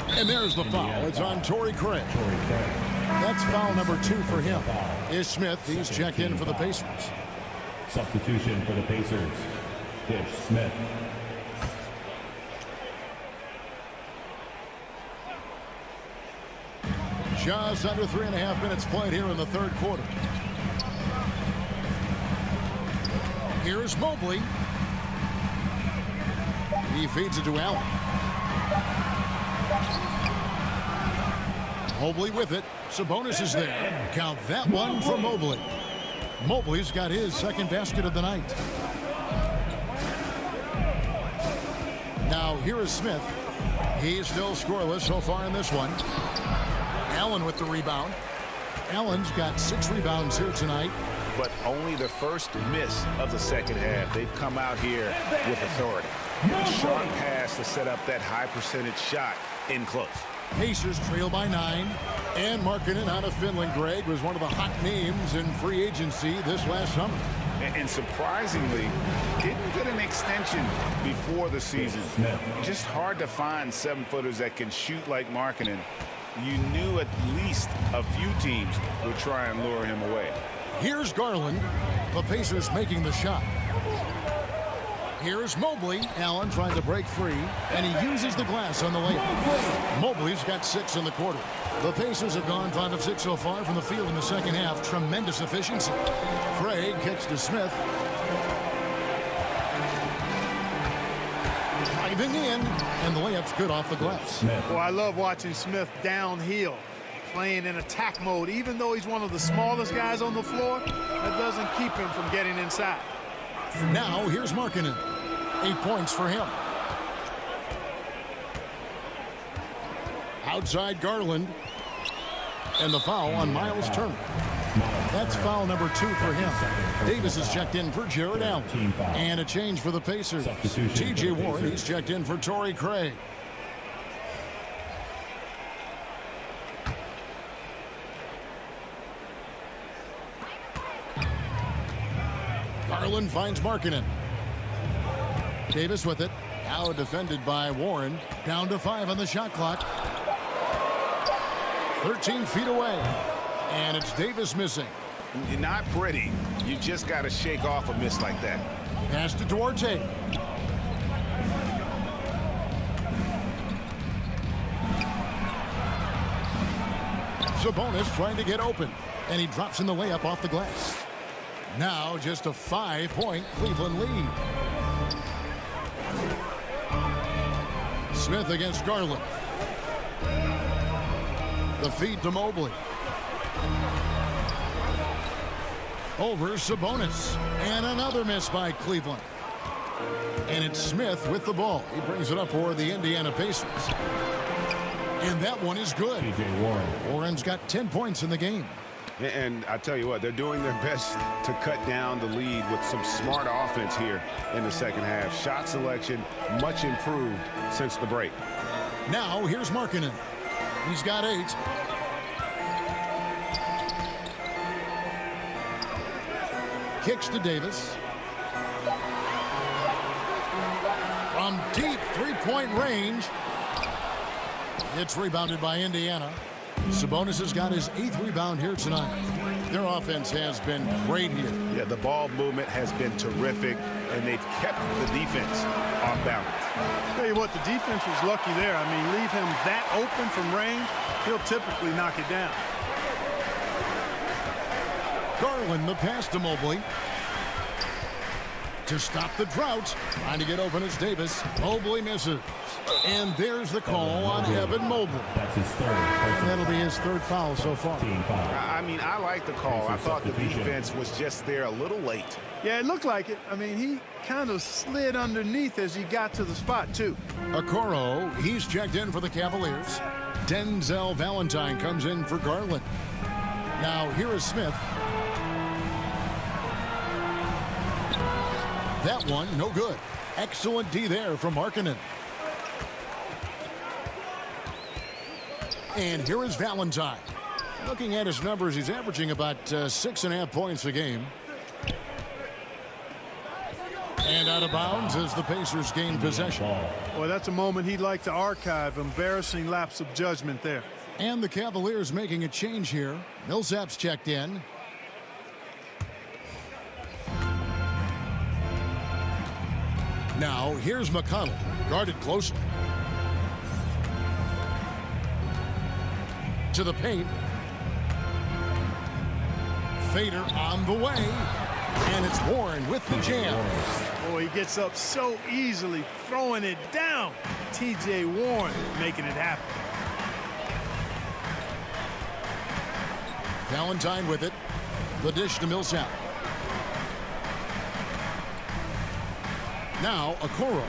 And there's the foul. It's on Torrey Craig. That's foul number 2 for him. Is Smith. He's checked in for the Pacers. Substitution for the Pacers. Ish Smith. Just under 3.5 minutes played here in the third quarter. Here's Mobley. He feeds it to Allen. Mobley with it. Sabonis is there. Count that one for Mobley. Mobley's got his second basket of the night. Now here is Smith. He's still scoreless so far in this one. Allen with the rebound. Allen's got 6 rebounds here tonight. But only the first miss of the second half. They've come out here with authority. Sharp pass to set up that high percentage shot in close. Pacers trail by 9. And Markkanen out of Finland, Greg, was one of the hot names in free agency this last summer. And surprisingly, didn't get an extension before the season. Just hard to find 7-footers that can shoot like Markkanen. You knew at least a few teams would try and lure him away. Here's Garland. The Pacers making the shot. Here's Mobley. Allen trying to break free, and he uses the glass on the layup. Mobley's got 6 in the quarter. The Pacers have gone 5 of 6 so far from the field in the second half. Tremendous efficiency. Craig kicks to Smith. Driving in, and the layup's good off the glass. Well, I love watching Smith downhill, playing in attack mode. Even though he's one of the smallest guys on the floor, that doesn't keep him from getting inside. Now here's Markkanen. 8 points for him. Outside Garland. And the foul on Miles Turner. That's foul number 2 for him. Davis is checked in for Jared Allen. And a change for the Pacers. T.J. Warren, he's checked in for Torrey Craig. Garland finds Markkanen. Davis with it. Now defended by Warren. Down to 5 on the shot clock. 13 feet away. And it's Davis missing. You're not pretty. You just got to shake off a miss like that. Pass to Duarte. Sabonis trying to get open. And he drops in the layup off the glass. Now just a 5-point Cleveland lead. Smith against Garland. The feed to Mobley. Over Sabonis. And another miss by Cleveland. And it's Smith with the ball. He brings it up for the Indiana Pacers. And that one is good. T.J. Warren. Warren's got 10 points in the game. And I tell you what, they're doing their best to cut down the lead with some smart offense here in the second half. Shot selection much improved since the break. Now here's Markkanen. He's got 8. Kicks to Davis. From deep three-point range. It's rebounded by Indiana. Sabonis has got his 8th rebound here tonight. Their offense has been great here. Yeah, the ball movement has been terrific, and they've kept the defense off balance. Tell you what, the defense was lucky there. I mean, leave him that open from range, he'll typically knock it down. Garland, the pass to Mobley. To stop the drought. Trying to get open is Davis. Mobley misses. And there's the call on Evan Mobley. That's his third. And that'll be his 3rd foul so far. Team foul. I mean, I like the call. I thought the defense was just there a little late. Yeah, it looked like it. I mean, he kind of slid underneath as he got to the spot, too. Okoro, he's checked in for the Cavaliers. Denzel Valentine comes in for Garland. Now, here is Smith. That one, no good. Excellent D there from Markkanen. And here is Valentine. Looking at his numbers, he's averaging about 6.5 points a game. And out of bounds as the Pacers gain possession. Boy, that's a moment he'd like to archive. Embarrassing lapse of judgment there. And the Cavaliers making a change here. Millsap's checked in. Now, here's McConnell, guarded closely. To the paint. Fader on the way. And it's Warren with the jam. Boy, he gets up so easily, throwing it down. T.J. Warren making it happen. Valentine with it. The dish to Millsap. Now, Okoro.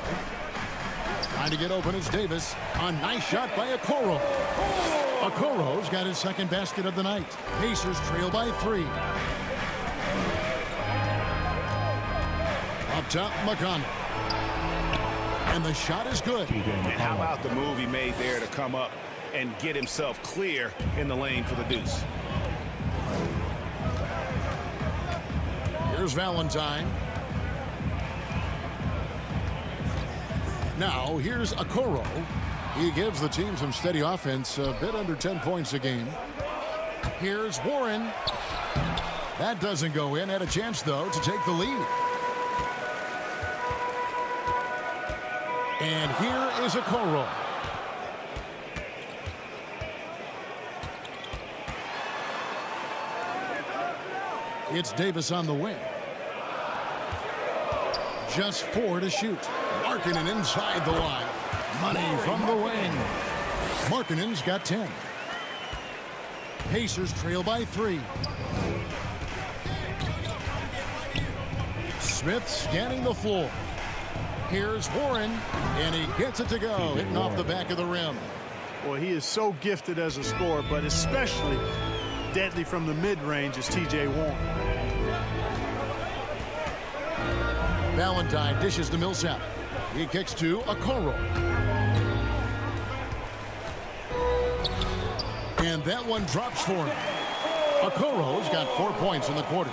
Trying to get open is Davis. A nice shot by Okoro. Okoro's got his 2nd basket of the night. Pacers trail by 3. Up top, McConnell. And the shot is good. And how about the move he made there to come up and get himself clear in the lane for the deuce? Here's Valentine. Now, here's Okoro. He gives the team some steady offense, a bit under 10 points a game. Here's Warren. That doesn't go in. Had a chance, though, to take the lead. And here is Okoro. It's Davis on the wing. Just 4 to shoot. Markkanen inside the line. Money from the wing. Markkanen's got 10. Pacers trail by 3. Smith scanning the floor. Here's Warren, and he gets it to go, hitting off the back of the rim. Boy, he is so gifted as a scorer, but especially deadly from the mid-range is T.J. Warren. Valentine dishes to Millsap. He kicks to Okoro. And that one drops for him. Okoro's got 4 points in the quarter.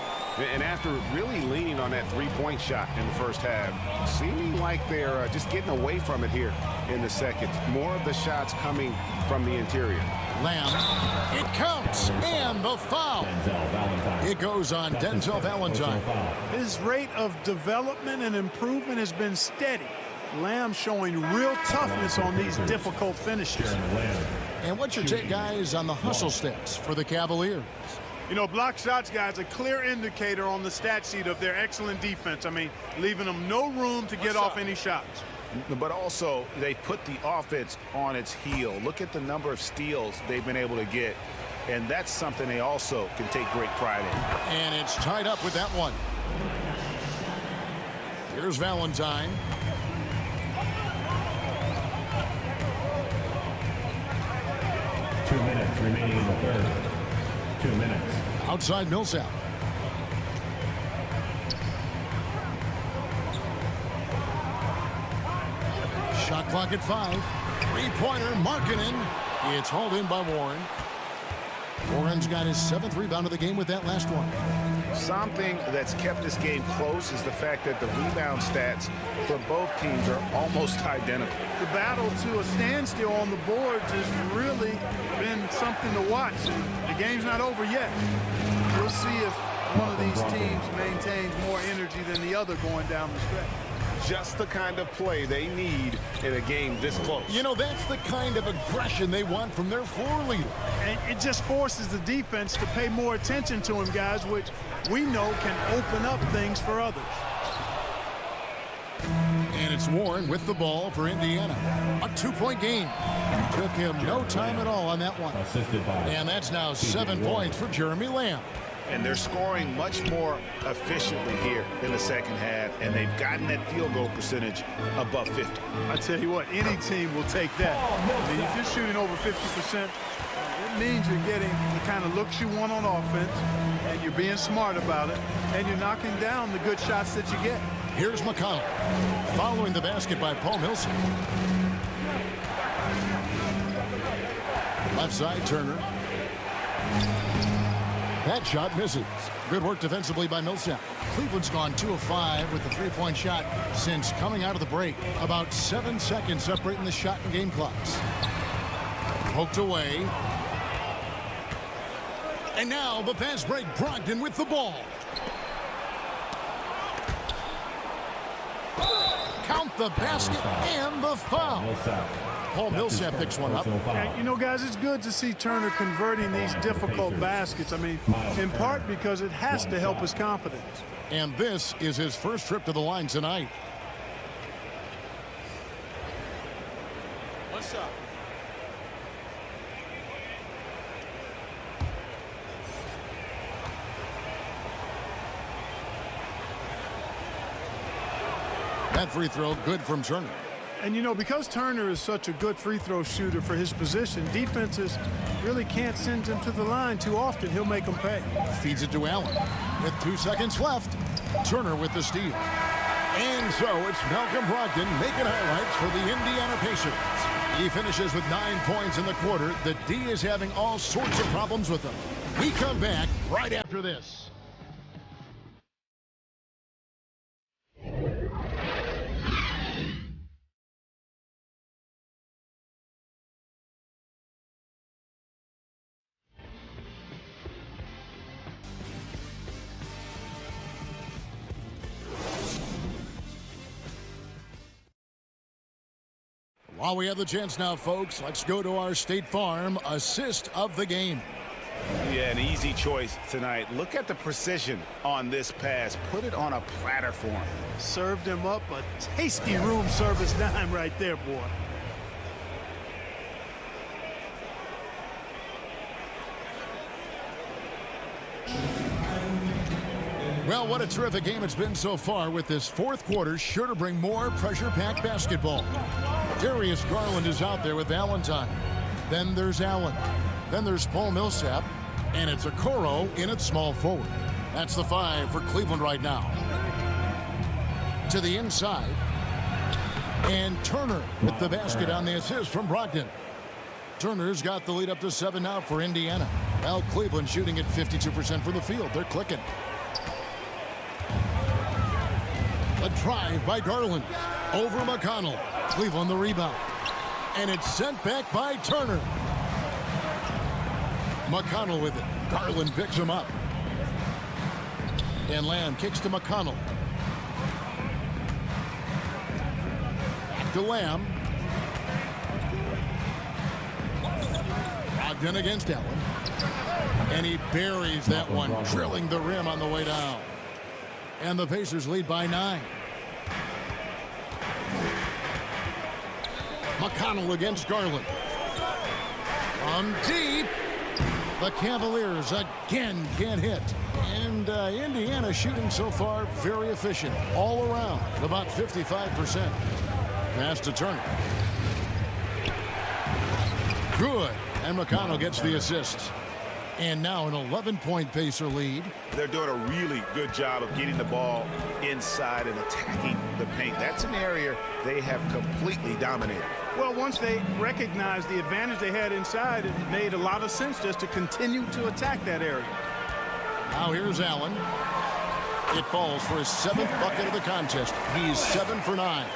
And after really leaning on that three-point shot in the first half, seeming like they're just getting away from it here in the second. More of the shots coming from the interior. Lamb, it counts, and the foul. It goes on Denzel Valentine. His rate of development and improvement has been steady. Lamb showing real toughness on these difficult finishes. And what's your take, guys, on the hustle stats for the Cavaliers? You know, block shots, guys, a clear indicator on the stat sheet of their excellent defense. I mean, leaving them no room to get off any shots. but also they put the offense on its heel. Look at the number of steals they've been able to get, and that's something they also can take great pride in. And it's tied up with that one. Here's Valentine. Two minutes remaining in the third. 2 minutes. Outside Millsap. Shot clock at 5. Three-pointer, Markkanen. It's hauled in by Warren. Warren's got his 7th rebound of the game with that last one. Something that's kept this game close is the fact that the rebound stats for both teams are almost identical. The battle to a standstill on the boards has really been something to watch. The game's not over yet. We'll see if one of these teams maintains more energy than the other going down the stretch. Just the kind of play they need in a game this close. You know, that's the kind of aggression they want from their floor leader. And it just forces the defense to pay more attention to him, guys, which we know can open up things for others. And it's Warren with the ball for Indiana. A 2-point game. Took him no time at all on that one. And that's now 7 points for Jeremy Lamb. And they're scoring much more efficiently here in the second half, and they've gotten that field goal percentage above 50. I tell you what, any team will take that. I mean, if you're shooting over 50%, it means you're getting the kind of looks you want on offense, and you're being smart about it, and you're knocking down the good shots that you get. Here's McConnell, following the basket by Paul Millsap. Left side, Turner. That shot misses. Good work defensively by Millsap. Cleveland's gone 2 of 5 with the 3-point shot since coming out of the break. About 7 seconds separating the shot and game clocks. Poked away. And now the fast break. Brogdon with the ball. Count the basket and the foul. Paul Millsap picks one up. And, you know, guys, it's good to see Turner converting these difficult baskets. I mean, in part because it has to help his confidence. And this is his first trip to the line tonight. What's up? That free throw good from Turner. And, you know, because Turner is such a good free throw shooter for his position, defenses really can't send him to the line too often. He'll make them pay. Feeds it to Allen. With 2 seconds left, Turner with the steal. And so it's Malcolm Brogdon making highlights for the Indiana Pacers. He finishes with 9 points in the quarter. The D is having all sorts of problems with him. We come back right after this. While we have the chance now, folks, let's go to our State Farm assist of the game. Yeah, an easy choice tonight. Look at the precision on this pass. Put it on a platter for him. Served him up a tasty room service dime right there, boy. Well, what a terrific game it's been so far, with this fourth quarter sure to bring more pressure-packed basketball. Darius Garland is out there with Valentine. Then there's Allen. Then there's Paul Millsap. And it's Okoro in at small forward. That's the 5 for Cleveland right now. To the inside. And Turner with the basket on the assist from Brogdon. Turner's got the lead up to 7 now for Indiana. Well, Cleveland shooting at 52% from the field. They're clicking. A drive by Garland. Over McConnell. Cleveland the rebound. And it's sent back by Turner. McConnell with it. Garland picks him up. And Lamb kicks to McConnell. Back to Lamb. Brogdon against Allen. And he buries that one, drilling the rim on the way down. And the Pacers lead by 9. McConnell against Garland. From deep, the Cavaliers again can't hit. And Indiana shooting so far very efficient all around, about 55%. Pass to Turner. Good. And McConnell gets the assist. And now an 11-point Pacer lead. They're doing a really good job of getting the ball inside and attacking the paint. That's an area they have completely dominated. Well, once they recognized the advantage they had inside, it made a lot of sense just to continue to attack that area. Now here's Allen. It falls for his 7th bucket of the contest. He's 7 for 9.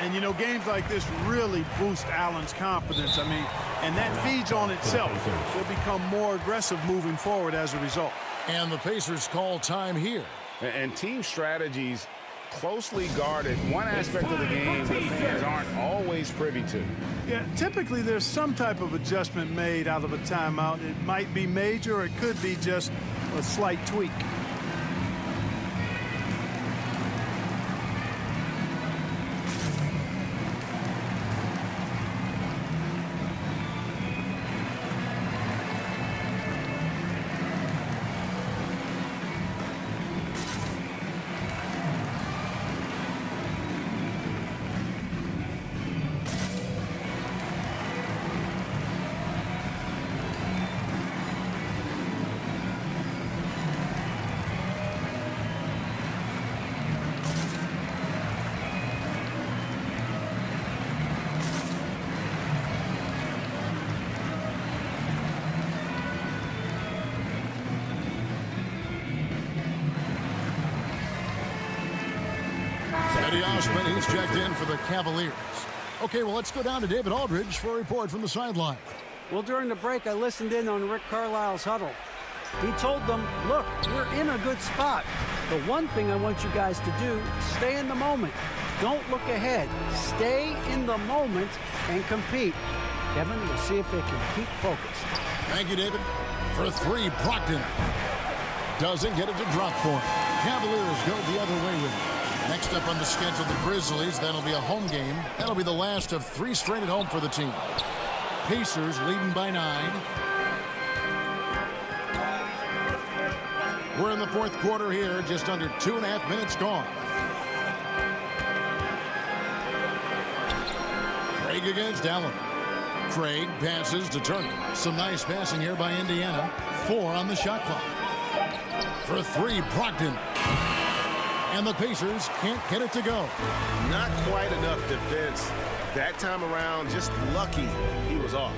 And, you know, games like this really boost Allen's confidence. I mean, and that feeds on itself. They'll become more aggressive moving forward as a result. And the Pacers call time here. And team strategies closely guarded. One aspect of the game the fans aren't always privy to. Yeah, typically there's some type of adjustment made out of a timeout. It might be major or it could be just a slight tweak. Eddie Osman, he's checked in for the Cavaliers. Okay, well, let's go down to David Aldridge for a report from the sideline. Well, during the break, I listened in on Rick Carlisle's huddle. He told them, look, we're in a good spot. The one thing I want you guys to do, stay in the moment. Don't look ahead. Stay in the moment and compete. Kevin, we'll see if they can keep focused. Thank you, David. For 3, Brogdon doesn't get it to drop for him. Cavaliers go the other way with it. Next up on the schedule, the Grizzlies. That'll be a home game. That'll be the last of 3 straight at home for the team. Pacers leading by 9. We're in the 4th quarter here, just under 2.5 minutes gone. Craig against Allen. Craig passes to Turner. Some nice passing here by Indiana. 4 on the shot clock. For 3, Brogdon. And the Pacers can't get it to go. Not quite enough defense. That time around, just lucky he was off.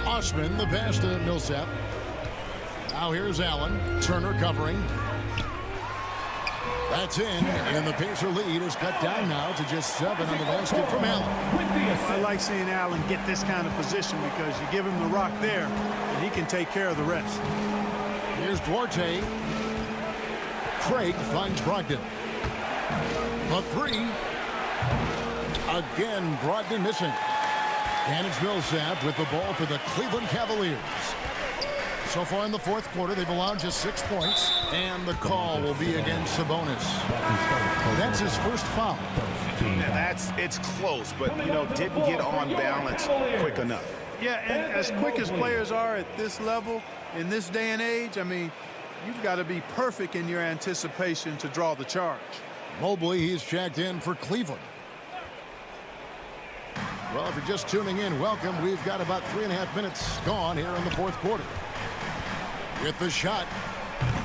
Osman, the pass to Millsap. Now here's Allen. Turner covering. That's in, and the Pacer lead is cut down now to just 7 on the basket from Allen. I like seeing Allen get this kind of position because you give him the rock there, and he can take care of the rest. Here's Duarte. Craig finds Brogdon. The 3. Again, Brogdon missing. And it's Millsap with the ball for the Cleveland Cavaliers. So far in the 4th quarter, they've allowed just 6 points. And the call will be against Sabonis. That's his first foul. Now it's close, but, you know, didn't get on balance quick enough. Yeah, and as quick as players are at this level, in this day and age, I mean, you've got to be perfect in your anticipation to draw the charge. Mobley, he's checked in for Cleveland. Well, if you're just tuning in, welcome. We've got about 3.5 minutes gone here in the 4th quarter. With the shot.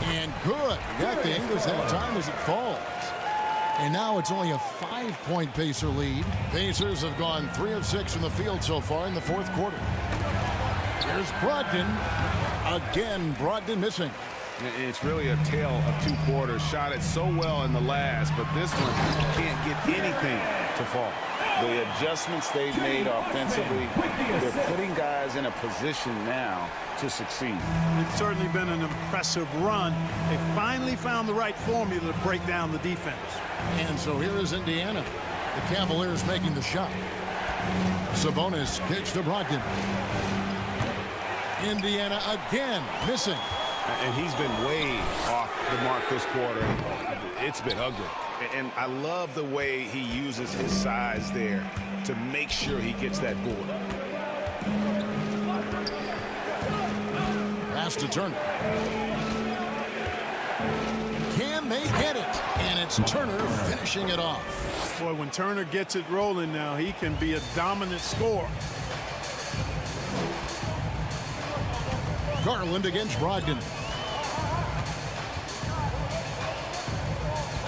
And good. Got the English that time as it falls. And now it's only a 5-point Pacer lead. Pacers have gone 3 of 6 from the field so far in the 4th quarter. Here's Brogdon. Again, Brogdon missing. It's really a tale of 2 quarters. Shot it so well in the last, but this one can't get anything to fall. The adjustments they've made offensively, they're putting guys in a position now to succeed. It's certainly been an impressive run. They finally found the right formula to break down the defense. And so here is Indiana. The Cavaliers making the shot. Sabonis kicks to Brogdon. Indiana again missing. And he's been way off the mark this quarter. It's been ugly. And I love the way he uses his size there to make sure he gets that board. Pass to Turner. Can they get it? And it's Turner finishing it off. Boy, when Turner gets it rolling now, he can be a dominant scorer. Garland against Brogdon.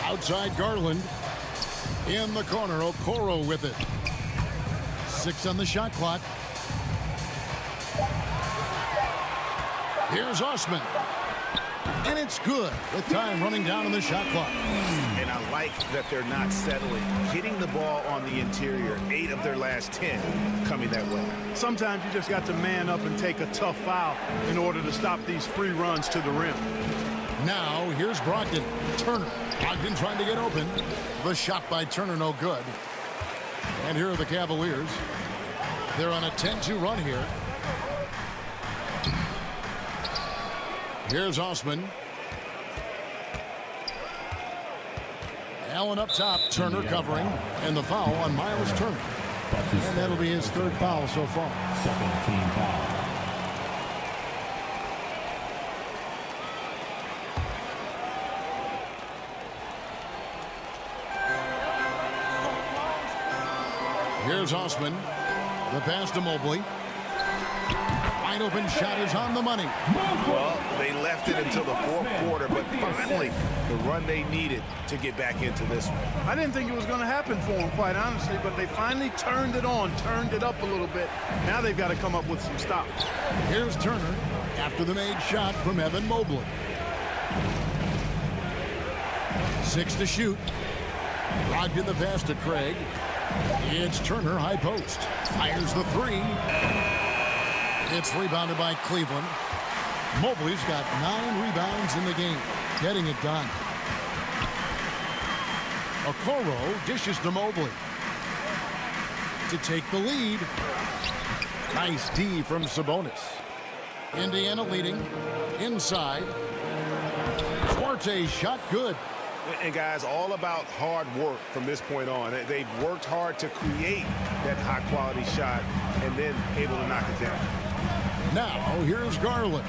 Outside Garland. In the corner, Okoro with it. 6 on the shot clock. Here's Osman. And it's good with time running down on the shot clock. And I like that they're not settling. Hitting the ball on the interior, 8 of their last 10 coming that way. Sometimes you just got to man up and take a tough foul in order to stop these free runs to the rim. Now here's Brogdon. Turner. Brogdon trying to get open. The shot by Turner no good. And here are the Cavaliers. They're on a 10-2 run here. Here's Osman. Allen up top. Turner covering. And the foul on Miles Turner. And that'll be his 3rd foul so far. Second team foul. Here's Osman. The pass to Mobley. Wide open shot is on the money. Well, they left it until the 4th quarter, but finally the run they needed to get back into this one. I didn't think it was going to happen for them, quite honestly, but they finally turned it on, turned it up a little bit. Now they've got to come up with some stops. Here's Turner after the made shot from Evan Mobley. 6 to shoot. Brogdon the pass to Craig. It's Turner, high post. Fires the 3. It's rebounded by Cleveland. Mobley's got 9 rebounds in the game. Getting it done. Okoro dishes to Mobley. To take the lead. Nice D from Sabonis. Indiana leading. Inside. Duarte shot good. And guys, all about hard work from this point on. They've worked hard to create that high-quality shot and then able to knock it down. Now, here's Garland.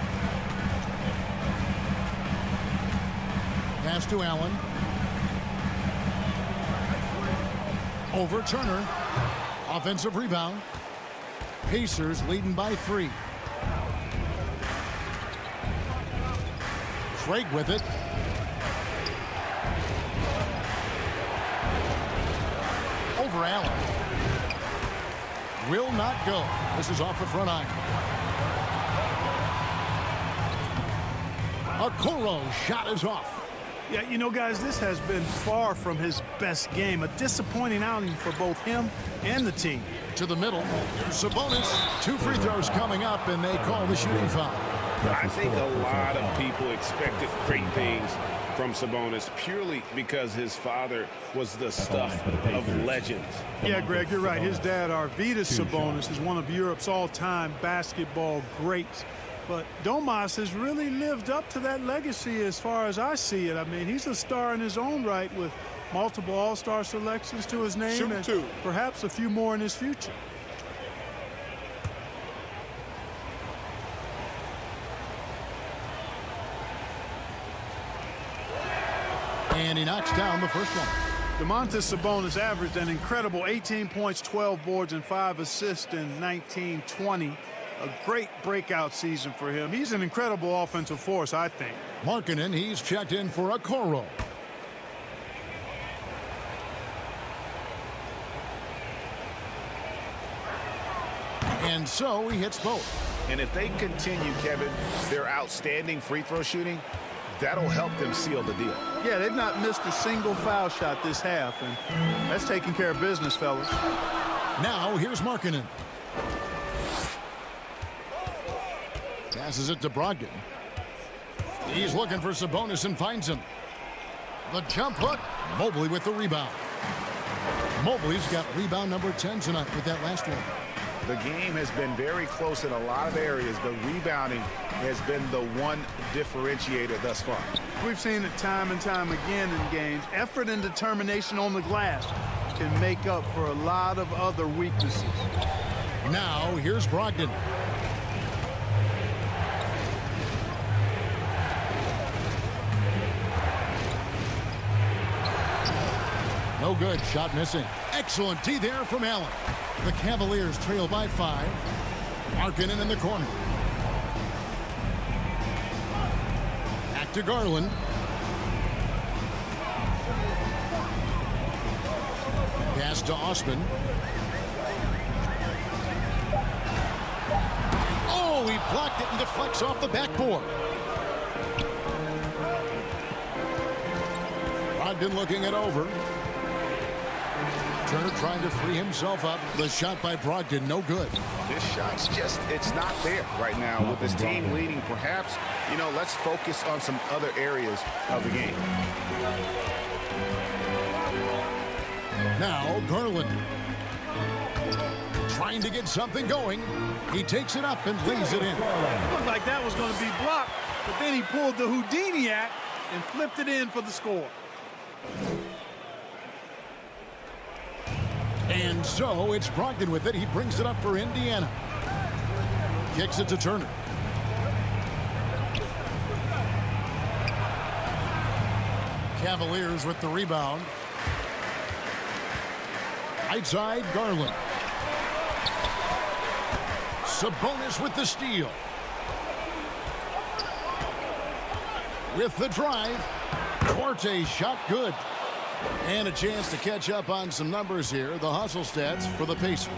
Pass to Allen. Over Turner. Offensive rebound. Pacers leading by 3. Craig with it. Over Allen. Will not go. This is off the front iron. Okoro shot is off. Yeah, you know, guys, this has been far from his best game. A disappointing outing for both him and the team. To the middle. Here's Sabonis. 2 free throws coming up, and they call the shooting foul. I think a lot of people expected great things from Sabonis purely because his father was the stuff of legends. Yeah, Greg, you're right. His dad, Arvydas Sabonis, is one of Europe's all-time basketball greats. But Domas has really lived up to that legacy as far as I see it. I mean, he's a star in his own right with multiple all-star selections to his name and perhaps a few more in his future. And he knocks down the first one. Domantas Sabonis averaged an incredible 18 points, 12 boards, and 5 assists in 19-20. A great breakout season for him. He's an incredible offensive force, I think. Markkanen, he's checked in for Okoro. And so he hits both. And if they continue, Kevin, their outstanding free throw shooting, that'll help them seal the deal. Yeah, they've not missed a single foul shot this half, and that's taking care of business, fellas. Now here's Markkanen. Passes it to Brogdon. He's looking for Sabonis and finds him. The jump hook. Mobley with the rebound. Mobley's got rebound number 10 tonight with that last one. The game has been very close in a lot of areas, but rebounding has been the one differentiator thus far. We've seen it time and time again in games. Effort and determination on the glass can make up for a lot of other weaknesses. Now, here's Brogdon. No good. Shot missing. Excellent D there from Allen. The Cavaliers trail by 5. Markkanen in the corner. Back to Garland. Pass to Osman. Oh, he blocked it and deflects off the backboard. Brogdon looking it over. Turner trying to free himself up. The shot by Brogdon, no good. This shot's just, it's not there right now with this team leading. Perhaps, you know, let's focus on some other areas of the game. Now, Garland. Trying to get something going. He takes it up and lays it in. It looked like that was going to be blocked, but then he pulled the Houdini act and flipped it in for the score. And so it's Brogdon with it. He brings it up for Indiana. Kicks it to Turner. Cavaliers with the rebound. Right side, Garland. Sabonis with the steal. With the drive. Duarte shot good. And a chance to catch up on some numbers here. The hustle stats for the Pacers.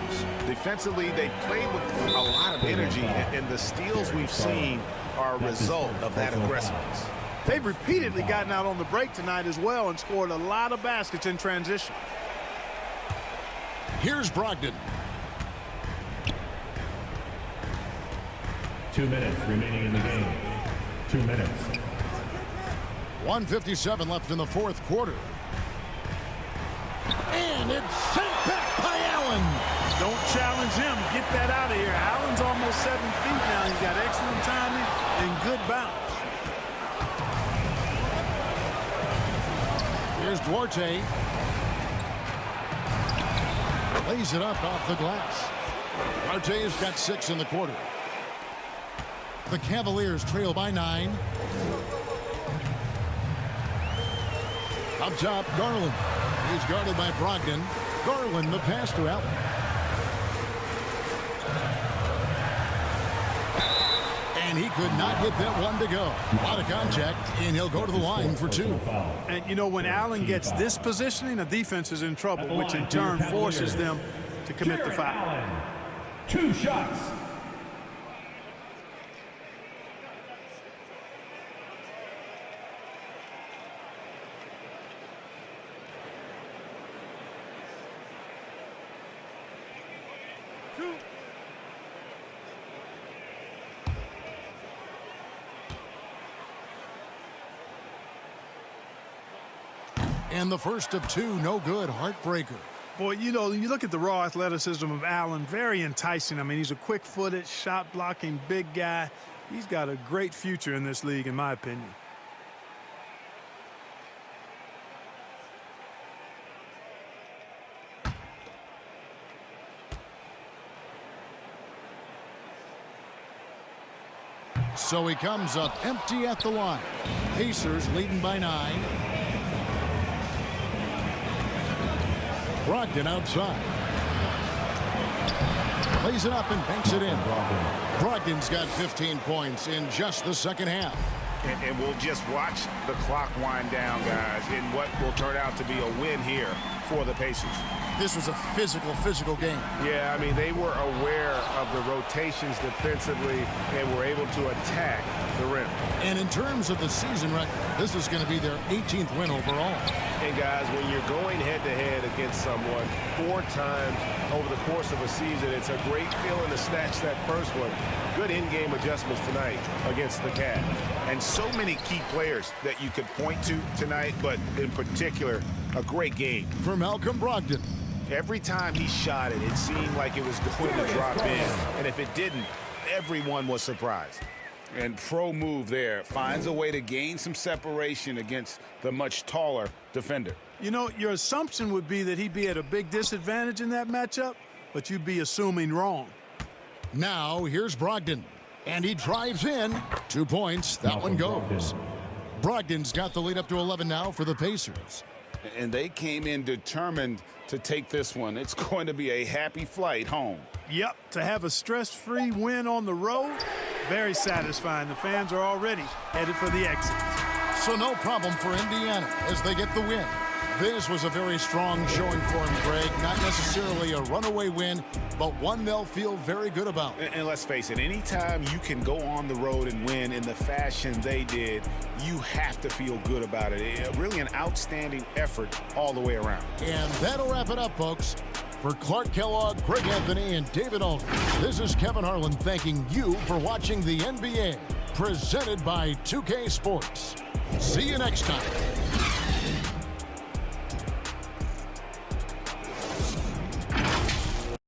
Defensively, they played with a lot of energy, and the steals we've seen are a result of that aggressiveness. They've repeatedly gotten out on the break tonight as well and scored a lot of baskets in transition. Here's Brogdon. 2 minutes remaining in the game. 2 minutes. 1:57 left in the fourth quarter. And it's sent back by Allen. Don't challenge him. Get that out of here. Allen's almost 7 feet now. He's got excellent timing and good bounce. Here's Duarte. Lays it up off the glass. Duarte has got 6 in the quarter. The Cavaliers trail by 9. Up top, Garland. He's guarded by Brogdon. Garland, the pass to Allen. And he could not get that one to go. A lot of contact, and he'll go to the line for 2. And, you know, when Allen gets this positioning, the defense is in trouble, which in turn forces them to commit the foul. Allen. 2 shots. And the first of 2, no good, heartbreaker. Boy, you know, you look at the raw athleticism of Allen, very enticing. I mean, he's a quick-footed, shot-blocking big guy. He's got a great future in this league, in my opinion. So he comes up empty at the line. Pacers leading by 9. Brogdon outside. Plays it up and banks it in. Brogdon's got 15 points in just the second half. And we'll just watch the clock wind down, guys, in what will turn out to be a win here for the Pacers. This was a physical game. Yeah, I mean, they were aware of the rotations defensively and were able to attack the rim. And in terms of the season record, this is going to be their 18th win overall. And guys, when you're going head-to-head against someone 4 times over the course of a season, it's a great feeling to snatch that first one. Good in-game adjustments tonight against the Cavs. And so many key players that you could point to tonight, but in particular, a great game. For Malcolm Brogdon, Every time he shot it, it seemed like it was going to drop in. And if it didn't, everyone was surprised. And pro move there. Finds a way to gain some separation against the much taller defender. You know, your assumption would be that he'd be at a big disadvantage in that matchup, but you'd be assuming wrong. Now, here's Brogdon. And he drives in. 2 points. That one goes. Brogdon's got the lead up to 11 now for the Pacers. And they came in determined to take this one. It's going to be a happy flight home. Yep, to have a stress-free win on the road, very satisfying. The fans are already headed for the exit. So no problem for Indiana as they get the win. This was a very strong showing for them, Greg. Not necessarily a runaway win, but one they'll feel very good about. And let's face it, anytime you can go on the road and win in the fashion they did, you have to feel good about it. Really an outstanding effort all the way around. And that'll wrap it up, folks. For Clark Kellogg, Greg Anthony, and David Aldridge, this is Kevin Harlan thanking you for watching the NBA, presented by 2K Sports. See you next time.